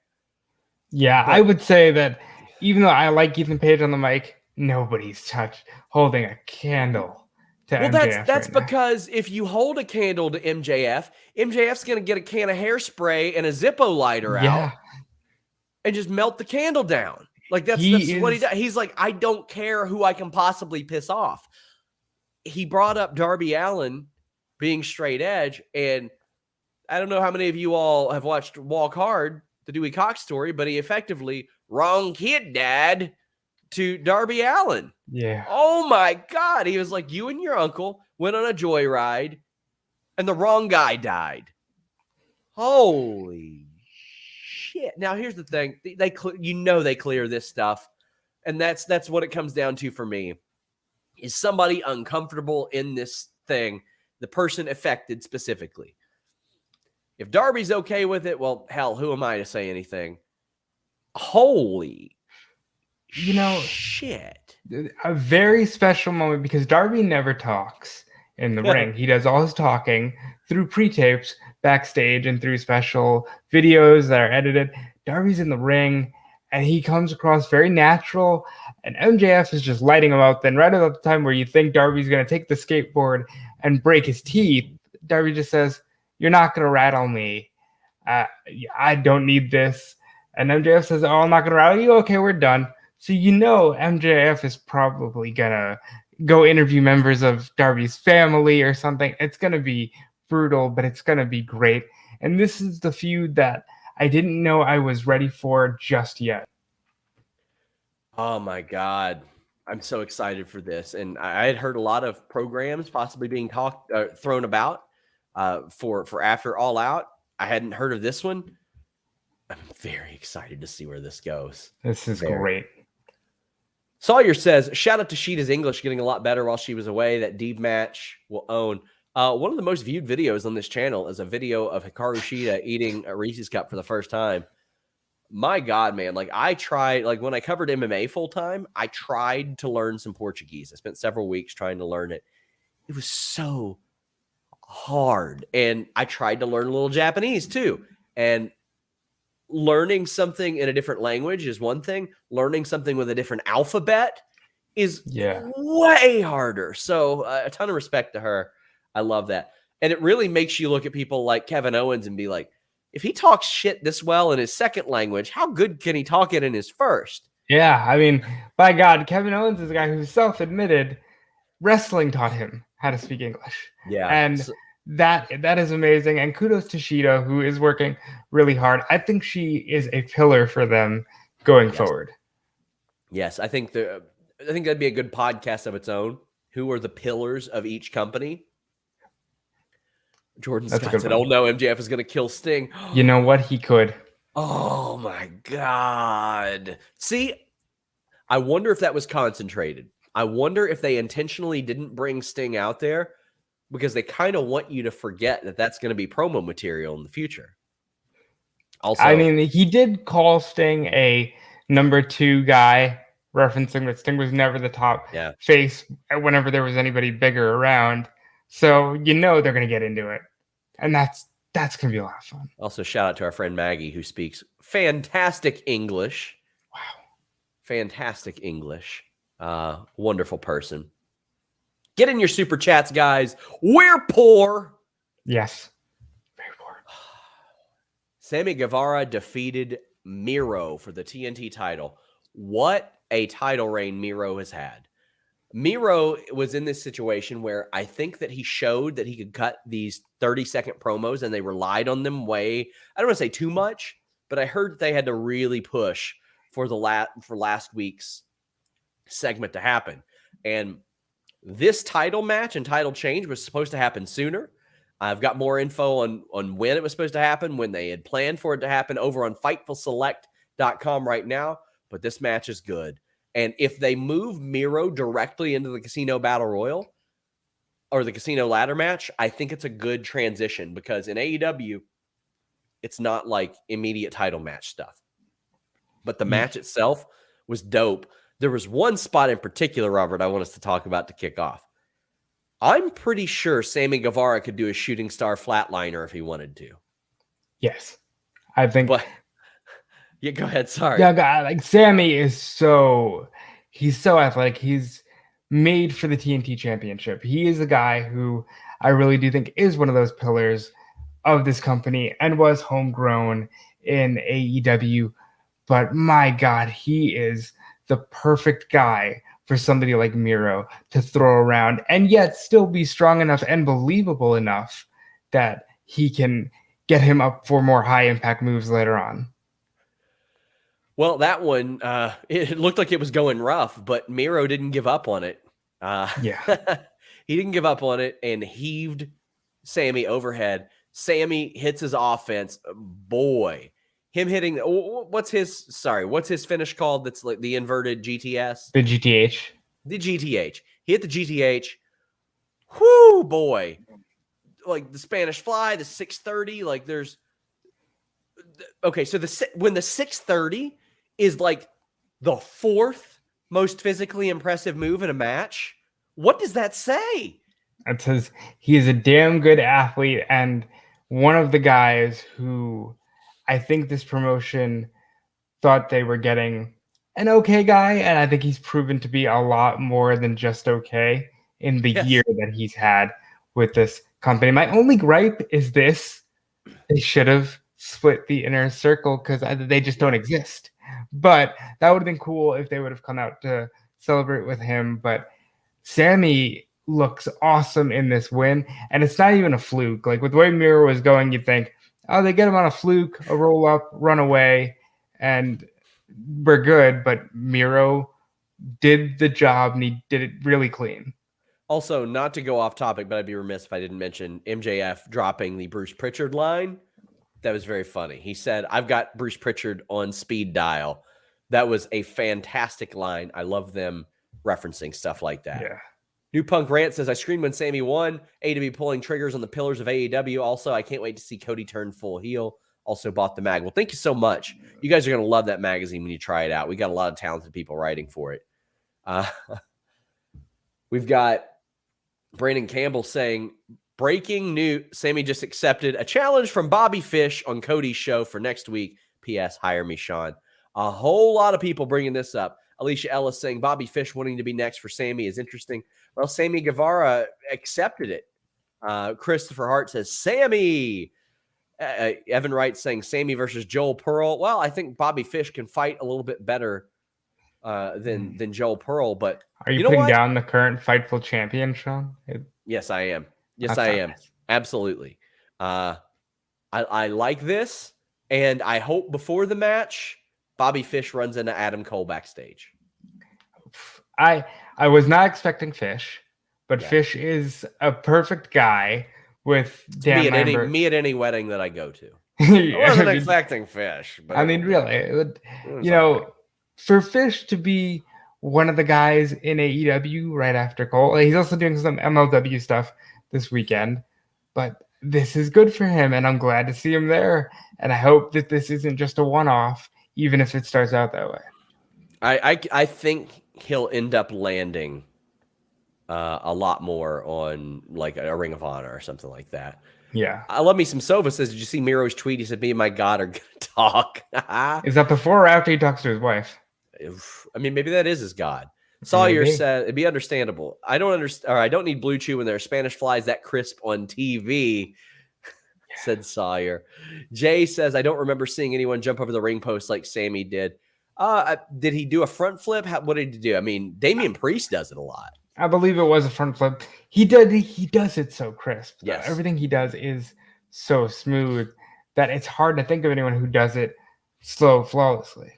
Yeah, I would say that even though I like Ethan Page on the mic, nobody's holding a candle to MJF. Well, that's because if you hold a candle to MJF's going to get a can of hairspray and a Zippo lighter out and just melt the candle down. Like that's what he does. He's like, I don't care who I can possibly piss off. He brought up Darby Allin being straight edge, and I don't know how many of you all have watched Walk Hard, the Dewey Cox story, but he effectively wrong kid dad to Darby Allin. Yeah. Oh my God. He was like, you and your uncle went on a joyride and the wrong guy died. Holy shit. Now here's the thing. They clear this stuff. And that's what it comes down to for me. Is somebody uncomfortable in this thing? The person affected specifically. If Darby's okay with it, well, hell, who am I to say anything? Holy shit. A very special moment because Darby never talks in the ring. He does all his talking through pre-tapes, backstage, and through special videos that are edited. Darby's in the ring, and he comes across very natural, and MJF is just lighting him up. Then right about the time where you think Darby's going to take the skateboard and break his teeth, Darby just says, "You're not going to rattle me. I don't need this." And MJF says, "Oh, I'm not going to rattle you. Okay, we're done." So you know MJF is probably going to go interview members of Darby's family or something. It's going to be brutal, but it's going to be great. And this is the feud that I didn't know I was ready for just yet. Oh my God. I'm so excited for this. And I had heard a lot of programs possibly being thrown about for after All Out. I hadn't heard of this one. I'm very excited to see where this goes. This is great. Sawyer says, shout out to Sheeta's English getting a lot better while she was away. That deep match will own. One of the most viewed videos on this channel is a video of Hikaru Shida eating a Reese's Cup for the first time. My God, man. Like I tried, like when I covered MMA full time, I tried to learn some Portuguese. I spent several weeks trying to learn it. It was so hard. And I tried to learn a little Japanese too. And learning something in a different language is one thing. Learning something with a different alphabet is way harder. So a ton of respect to her. I love that. And it really makes you look at people like Kevin Owens and be like, if he talks shit this well in his second language, how good can he talk it in his first? Yeah, I mean, by God, Kevin Owens is a guy who self-admitted wrestling taught him how to speak English. Yeah. And that is amazing. And kudos to Shida, who is working really hard. I think she is a pillar for them going forward. Yes, I think that'd be a good podcast of its own. Who are the pillars of each company? Jordan Scott said, "Oh no, MJF is going to kill Sting." You know what? He could. Oh my God. See, I wonder if that was concentrated. I wonder if they intentionally didn't bring Sting out there because they kind of want you to forget that that's going to be promo material in the future. Also, I mean, he did call Sting a number 2 guy, referencing that Sting was never the top face whenever there was anybody bigger around. So you know they're going to get into it. And that's going to be a lot of fun. Also, shout out to our friend Maggie, who speaks fantastic English. Wow. Fantastic English. Wonderful person. Get in your super chats, guys. We're poor. Yes. Very poor. Sammy Guevara defeated Miro for the TNT title. What a title reign Miro has had. Miro was in this situation where I think that he showed that he could cut these 30-second promos and they relied on them way, I don't want to say too much, but I heard that they had to really push for last week's segment to happen. And this title match and title change was supposed to happen sooner. I've got more info on when it was supposed to happen, when they had planned for it to happen over on FightfulSelect.com right now, but this match is good. And if they move Miro directly into the Casino Battle Royal or the Casino Ladder match, I think it's a good transition because in AEW, it's not like immediate title match stuff. But the match itself was dope. There was one spot in particular, Robert, I want us to talk about to kick off. I'm pretty sure Sammy Guevara could do a shooting star flatliner if he wanted to. Yes. I think... Yeah, go ahead. Sorry. Yeah, like Sammy is he's so athletic. He's made for the TNT Championship. He is a guy who I really do think is one of those pillars of this company and was homegrown in AEW. But my God, he is the perfect guy for somebody like Miro to throw around and yet still be strong enough and believable enough that he can get him up for more high impact moves later on. Well, that one, it looked like it was going rough, but Miro didn't give up on it. He didn't give up on it and heaved Sammy overhead. Sammy hits his offense. Boy, him hitting, what's his finish called? That's like the inverted GTS? The GTH. The GTH. He hit the GTH. Whoo, boy. Like the Spanish Fly, the 630, like there's, okay, so when the 630 is like the 4th most physically impressive move in a match, what does that say? It says he is a damn good athlete and one of the guys who I think this promotion thought they were getting an okay guy, and I think he's proven to be a lot more than just okay in the year that he's had with this company. My only gripe is this. They should have split the inner circle because they just don't exist. But that would have been cool if they would have come out to celebrate with him. But Sammy looks awesome in this win, and it's not even a fluke. Like with the way Miro was going, you'd think, oh, they get him on a fluke, a roll up, run away, and we're good. But Miro did the job, and he did it really clean. Also, not to go off topic, but I'd be remiss if I didn't mention MJF dropping the Bruce Pritchard line. That was very funny. He said, I've got Bruce Pritchard on speed dial. That was a fantastic line. I love them referencing stuff like that. Yeah. New Punk Rant says, I screamed when Sammy won. AEW pulling triggers on the pillars of AEW. Also, I can't wait to see Cody turn full heel. Also bought the mag. Well, thank you so much. You guys are going to love that magazine when you try it out. We got a lot of talented people writing for it. We've got Brandon Campbell saying, breaking news, Sammy just accepted a challenge from Bobby Fish on Cody's show for next week. P.S. Hire me, Sean. A whole lot of people bringing this up. Alicia Ellis saying Bobby Fish wanting to be next for Sammy is interesting. Well, Sammy Guevara accepted it. Christopher Hart says, Sammy. Evan Wright saying Sammy versus Joel Pearl. Well, I think Bobby Fish can fight a little bit better than Joel Pearl. But are you putting down the current Fightful champion, Sean? Yes, I am. Yes, I am. Absolutely. I like this, and I hope before the match, Bobby Fish runs into Adam Cole backstage. I was not expecting Fish, but Fish is a perfect guy with Dan Lambert. Me at any wedding that I go to. Yeah, I wasn't expecting Fish. But I mean, really, it would, for Fish to be one of the guys in AEW right after Cole, he's also doing some MLW stuff this weekend, but this is good for him, and I'm glad to see him there. And I hope that this isn't just a one-off, even if it starts out that way. I think he'll end up landing a lot more on like a Ring of Honor or something like that. Yeah. I love me some Sova says, did you see Miro's tweet? He said, me and my God are going to talk. Is that before or after he talks to his wife? I mean, maybe that is his God. Sawyer said, it'd be understandable. I don't understand, or I don't need Blue Chew when there are Spanish flies that crisp on TV, said Sawyer. Jay says, I don't remember seeing anyone jump over the ring post like Sammy did. Did he do a front flip? What did he do? I mean, Damian Priest does it a lot. I believe it was a front flip. He does it so crisp. Yes. Everything he does is so smooth that it's hard to think of anyone who does it flawlessly.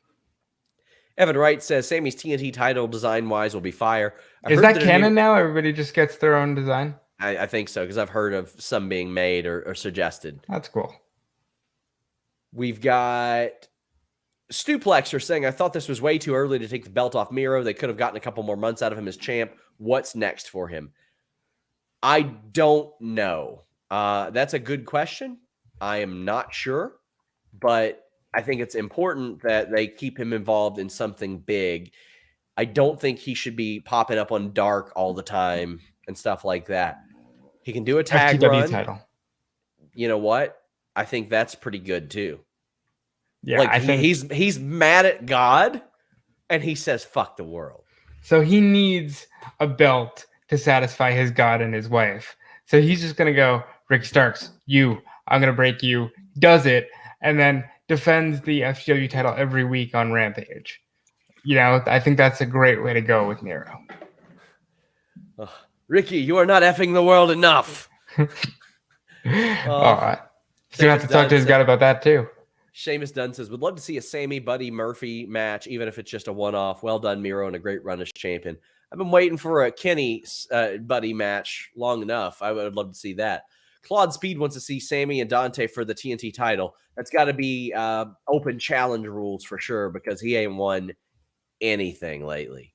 Evan Wright says Sammy's TNT title design-wise will be fire. Is that canon now? Everybody just gets their own design? I think so, because I've heard of some being made or suggested. That's cool. We've got Stuplexer saying, I thought this was way too early to take the belt off Miro. They could have gotten a couple more months out of him as champ. What's next for him? I don't know. That's a good question. I am not sure, but I think it's important that they keep him involved in something big. I don't think he should be popping up on Dark all the time and stuff like that. He can do a tag run. Title. You know what? I think that's pretty good too. Yeah, like he's mad at God, and he says "fuck the world." So he needs a belt to satisfy his God and his wife. So he's just gonna go, Rick Starks, I'm gonna break you. Does it, and then defends the FTW title every week on Rampage. I think that's a great way to go with Miro. Ricky, you are not effing the world enough. All right. He's going to have to talk to his God about that, too. Seamus Dunn says, would love to see a Sammy Buddy Murphy match, even if it's just a one-off. Well done, Miro, and a great run as champion. I've been waiting for a Kenny Buddy match long enough. I would love to see that. Claude Speed wants to see Sammy and Dante for the TNT title. That's got to be open challenge rules for sure, because he ain't won anything lately.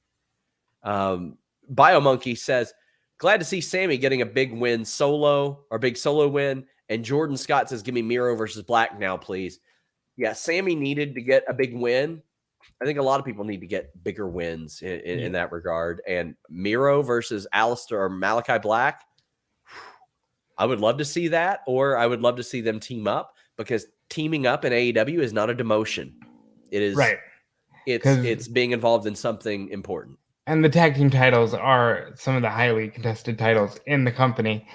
Biomonkey says, glad to see Sammy getting a big solo win. And Jordan Scott says, give me Miro versus Black now, please. Yeah, Sammy needed to get a big win. I think a lot of people need to get bigger wins in that regard. And Miro versus Alistair or Malachi Black, I would love to see that, or I would love to see them team up, because teaming up in AEW is not a demotion. It is right. It's being involved in something important. And the tag team titles are some of the highly contested titles in the company.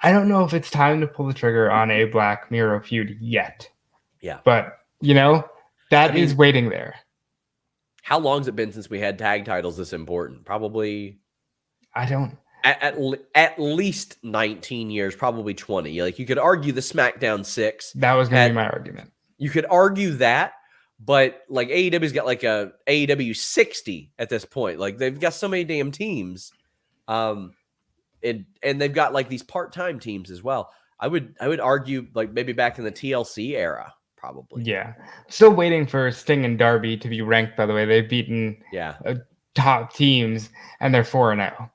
I don't know if it's time to pull the trigger on a Black Miro feud yet. Yeah. But, that is waiting there. How long has it been since we had tag titles this important? Probably at least 19 years, probably 20. Like, you could argue the SmackDown 6. That was going to be my argument. You could argue that, but like AEW's got like a AEW 60 at this point. Like, they've got so many damn teams. And they've got like these part-time teams as well. I would argue like maybe back in the TLC era, probably. Yeah. Still waiting for Sting and Darby to be ranked, by the way. They've beaten top teams, and they're 4-0.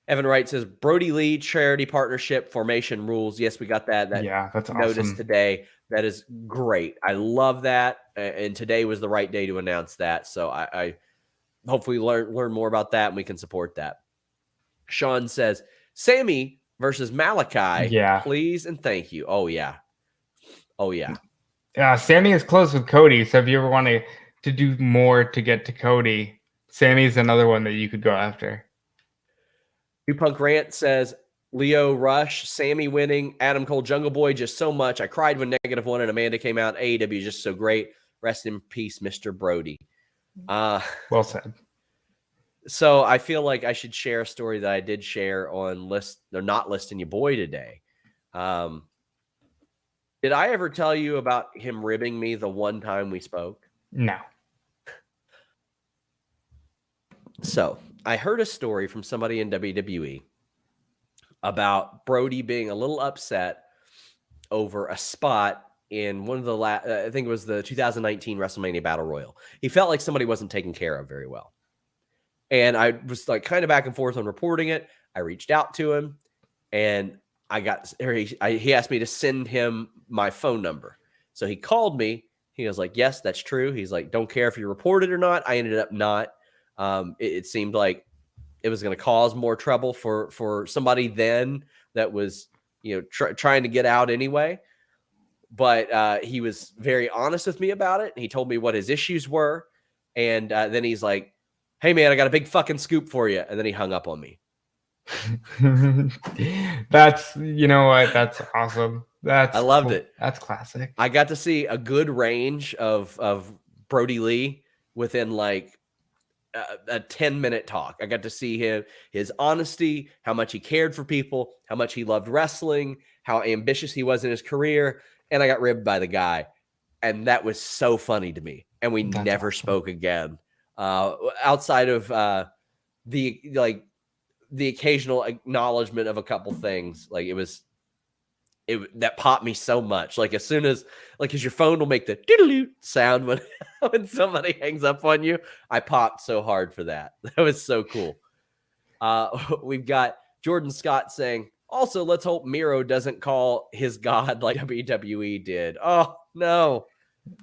Evan Wright says, Brodie Lee charity partnership formation rules. Yes, we got that that's notice awesome. today. That is great. I love that. And today was the right day to announce that. So I hopefully learn more about that and we can support that. Sean says, Sammy versus Malachi. Yeah. Please and thank you. Oh, yeah. Sammy is close with Cody. So if you ever want to do more to get to Cody, Sammy's another one that you could go after. New Punk Rant says, Leo Rush, Sammy winning, Adam Cole, Jungle Boy, just so much. I cried when -1 and Amanda came out. AEW is just so great. Rest in peace, Mr. Brodie. Well said. So I feel like I should share a story that I did share on Not Listing Your Boy today. Did I ever tell you about him ribbing me the one time we spoke? No. So I heard a story from somebody in WWE about Brodie being a little upset over a spot in one of the I think it was the 2019 WrestleMania Battle Royal. He felt like somebody wasn't taken care of very well. And I was like kind of back and forth on reporting it. I reached out to him and he asked me to send him my phone number. So he called me. He was like, yes, that's true. He's like, don't care if you report it or not. I ended up not. It seemed like it was going to cause more trouble for somebody then that was, trying to get out anyway. But he was very honest with me about it. He told me what his issues were. And then he's like, hey, man, I got a big fucking scoop for you. And then he hung up on me. That's, that's awesome. I loved it. That's classic. I got to see a good range of Brodie Lee within like a 10-minute talk. I got to see his honesty, how much he cared for people, how much he loved wrestling, how ambitious he was in his career. And I got ribbed by the guy. And that was so funny to me. And we never spoke again. Outside of the occasional acknowledgement of a couple things. Like that popped me so much. Like as soon as because your phone will make the doodle sound when somebody hangs up on you. I popped so hard for that. That was so cool. We've got Jordan Scott saying, also, let's hope Miro doesn't call his god like WWE did. Oh no.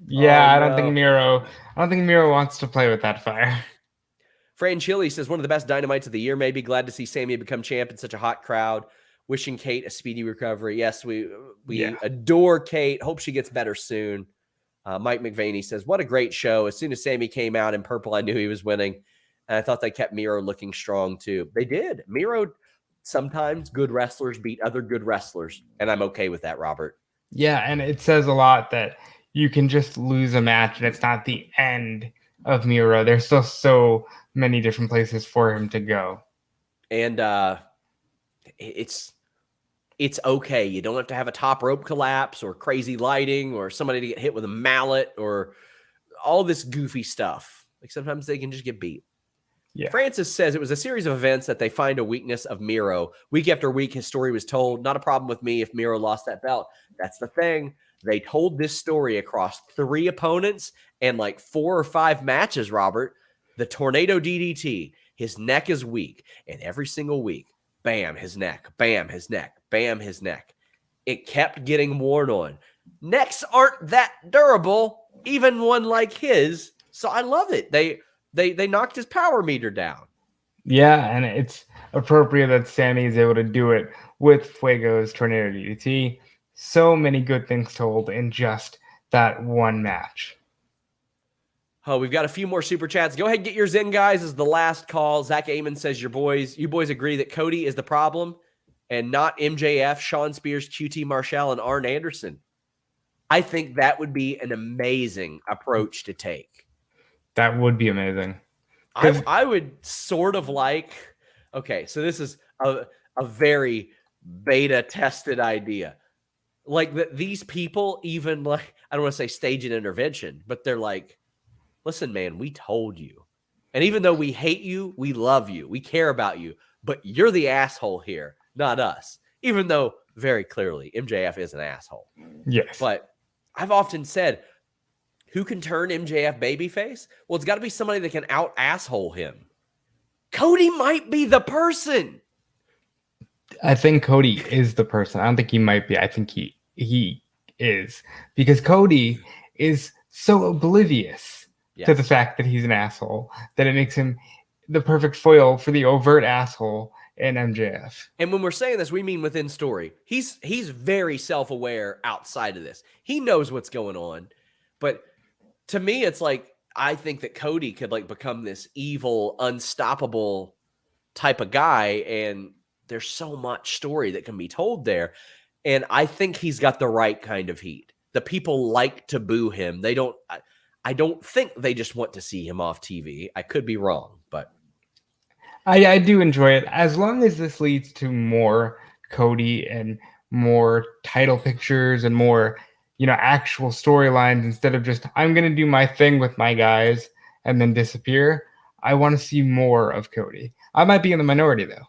Yeah, I don't think Miro wants to play with that fire. Fran Chili says, one of the best Dynamites of the year, maybe. Glad to see Sammy become champ in such a hot crowd. Wishing Kate a speedy recovery. Yes, we adore Kate. Hope she gets better soon. Mike McVaney says, what a great show. As soon as Sammy came out in purple, I knew he was winning. And I thought they kept Miro looking strong too. They did. Miro, sometimes good wrestlers beat other good wrestlers. And I'm okay with that, Robert. Yeah, and it says a lot that you can just lose a match and it's not the end of Miro. There's still so many different places for him to go. And it's okay. You don't have to have a top rope collapse or crazy lighting or somebody to get hit with a mallet or all this goofy stuff. Like sometimes they can just get beat. Yeah. Francis says it was a series of events that they find a weakness of Miro. Week after week, his story was told. Not a problem with me if Miro lost that belt. That's the thing. They told this story across 3 opponents and like 4 or 5 matches, Robert. The tornado DDT, his neck is weak. And every single week, bam, his neck, bam, his neck, bam, his neck. It kept getting worn on. Necks aren't that durable, even one like his. So I love it. They knocked his power meter down. Yeah, and it's appropriate that Sammy is able to do it with Fuego's tornado DDT. So many good things told in just that one match. Oh, we've got a few more super chats. Go ahead and get yours in, guys. This is the last call. Zach Amon says you boys agree that Cody is the problem and not MJF, Sean Spears, QT Marshall, and Arn Anderson. I think that would be an amazing approach to take. That would be amazing. I would sort of like, okay, so this is a very beta tested idea. Like that these people even like, I don't want to say stage an intervention, but they're like, listen, man, we told you. And even though we hate you, we love you. We care about you. But you're the asshole here, not us. Even though very clearly MJF is an asshole. Yes. But I've often said, who can turn MJF babyface? Well, it's got to be somebody that can out-asshole him. Cody might be the person. I think Cody is the person. I don't think he might be. I think he is. Because Cody is so oblivious to the fact that he's an asshole that it makes him the perfect foil for the overt asshole in MJF. And when we're saying this, we mean within story. He's very self-aware outside of this. He knows what's going on. But to me, it's like, I think that Cody could like become this evil, unstoppable type of guy. And there's so much story that can be told there. And I think he's got the right kind of heat. The people like to boo him. I don't think they just want to see him off TV. I could be wrong, but I do enjoy it. As long as this leads to more Cody and more title pictures and more, actual storylines instead of just, I'm going to do my thing with my guys and then disappear. I want to see more of Cody. I might be in the minority, though.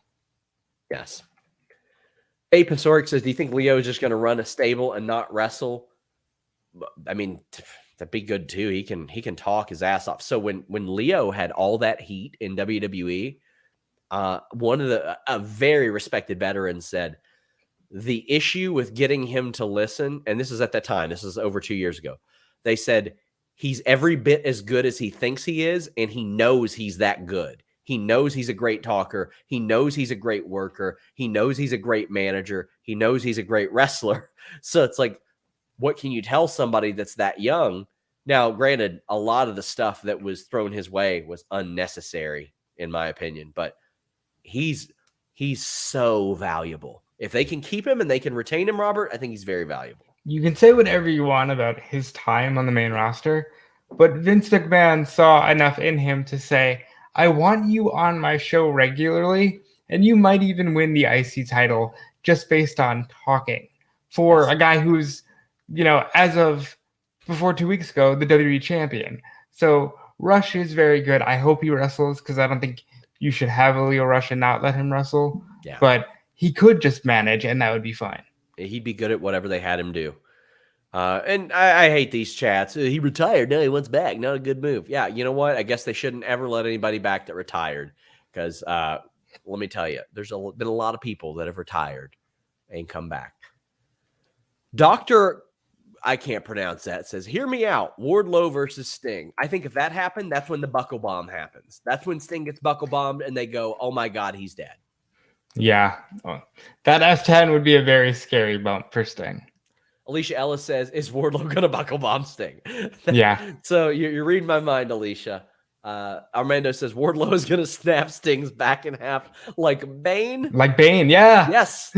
Yes. A. Pasoric says, do you think Leo is just going to run a stable and not wrestle? I mean, that'd be good too. He can talk his ass off. So when Leo had all that heat in WWE, a very respected veteran said the issue with getting him to listen, and this is at that time, this is over 2 years ago, they said he's every bit as good as he thinks he is, and he knows he's that good. He knows he's a great talker. He knows he's a great worker. He knows he's a great manager. He knows he's a great wrestler. So it's like, what can you tell somebody that's that young? Now, granted, a lot of the stuff that was thrown his way was unnecessary, in my opinion, but he's so valuable. If they can keep him and they can retain him, Robert, I think he's very valuable. You can say whatever you want about his time on the main roster, but Vince McMahon saw enough in him to say, I want you on my show regularly, and you might even win the IC title just based on talking. For a guy who's, as of before 2 weeks ago, the WWE champion. So Rush is very good. I hope he wrestles because I don't think you should have a Leo Rush and not let him wrestle. Yeah. But he could just manage, and that would be fine. He'd be good at whatever they had him do. And I hate these chats. He retired. Now he wants back. Not a good move. Yeah, you know what? I guess they shouldn't ever let anybody back that retired. Because let me tell you, there's been a lot of people that have retired and come back. Dr. I can't pronounce that. Says, hear me out. Wardlow versus Sting. I think if that happened, that's when the buckle bomb happens. That's when Sting gets buckle bombed and they go, oh my God, he's dead. Yeah. Oh, that F10 would be a very scary bump for Sting. Alicia Ellis says, is Wardlow going to buckle bomb Sting? Yeah. So you're reading my mind, Alicia. Armando says, Wardlow is going to snap Sting's back in half like Bane. Like Bane, yeah. Yes.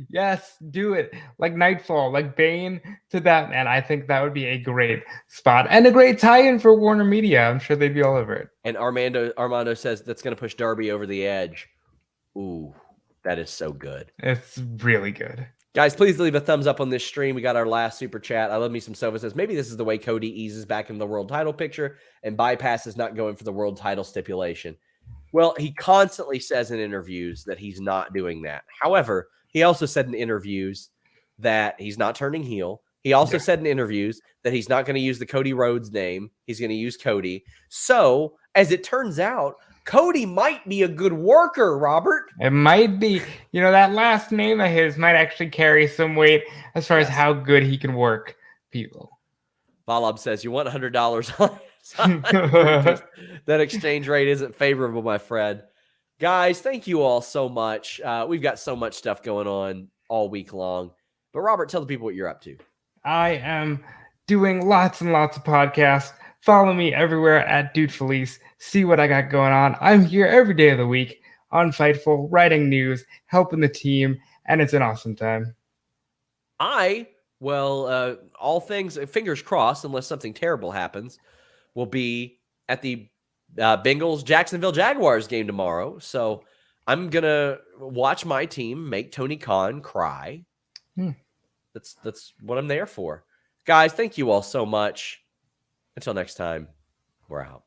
Yes, do it. Like Nightfall, like Bane to Batman. I think that would be a great spot and a great tie-in for Warner Media. I'm sure they'd be all over it. And Armando says that's going to push Darby over the edge. Ooh, that is so good. It's really good. Guys, please leave a thumbs up on this stream. We got our last super chat. I love me some Sova says, maybe this is the way Cody eases back into the world title picture and bypasses not going for the world title stipulation. Well, he constantly says in interviews that he's not doing that. However, he also said in interviews that he's not turning heel. He also said in interviews that he's not going to use the Cody Rhodes name. He's going to use Cody. So, as it turns out, Cody might be a good worker, Robert. It might be. That last name of his might actually carry some weight as far as how good he can work people. Balab says, you want $100 on that exchange rate isn't favorable, my friend. Guys, thank you all so much. We've got so much stuff going on all week long. But Robert, tell the people what you're up to. I am doing lots and lots of podcasts Follow me everywhere at DeFelice. See what I got going on. I'm here every day of the week on Fightful, writing news, helping the team, and it's an awesome time. All things, fingers crossed, unless something terrible happens, will be at the Bengals Jacksonville Jaguars game tomorrow. So I'm going to watch my team make Tony Khan cry. That's what I'm there for. Guys, thank you all so much. Until next time, we're out.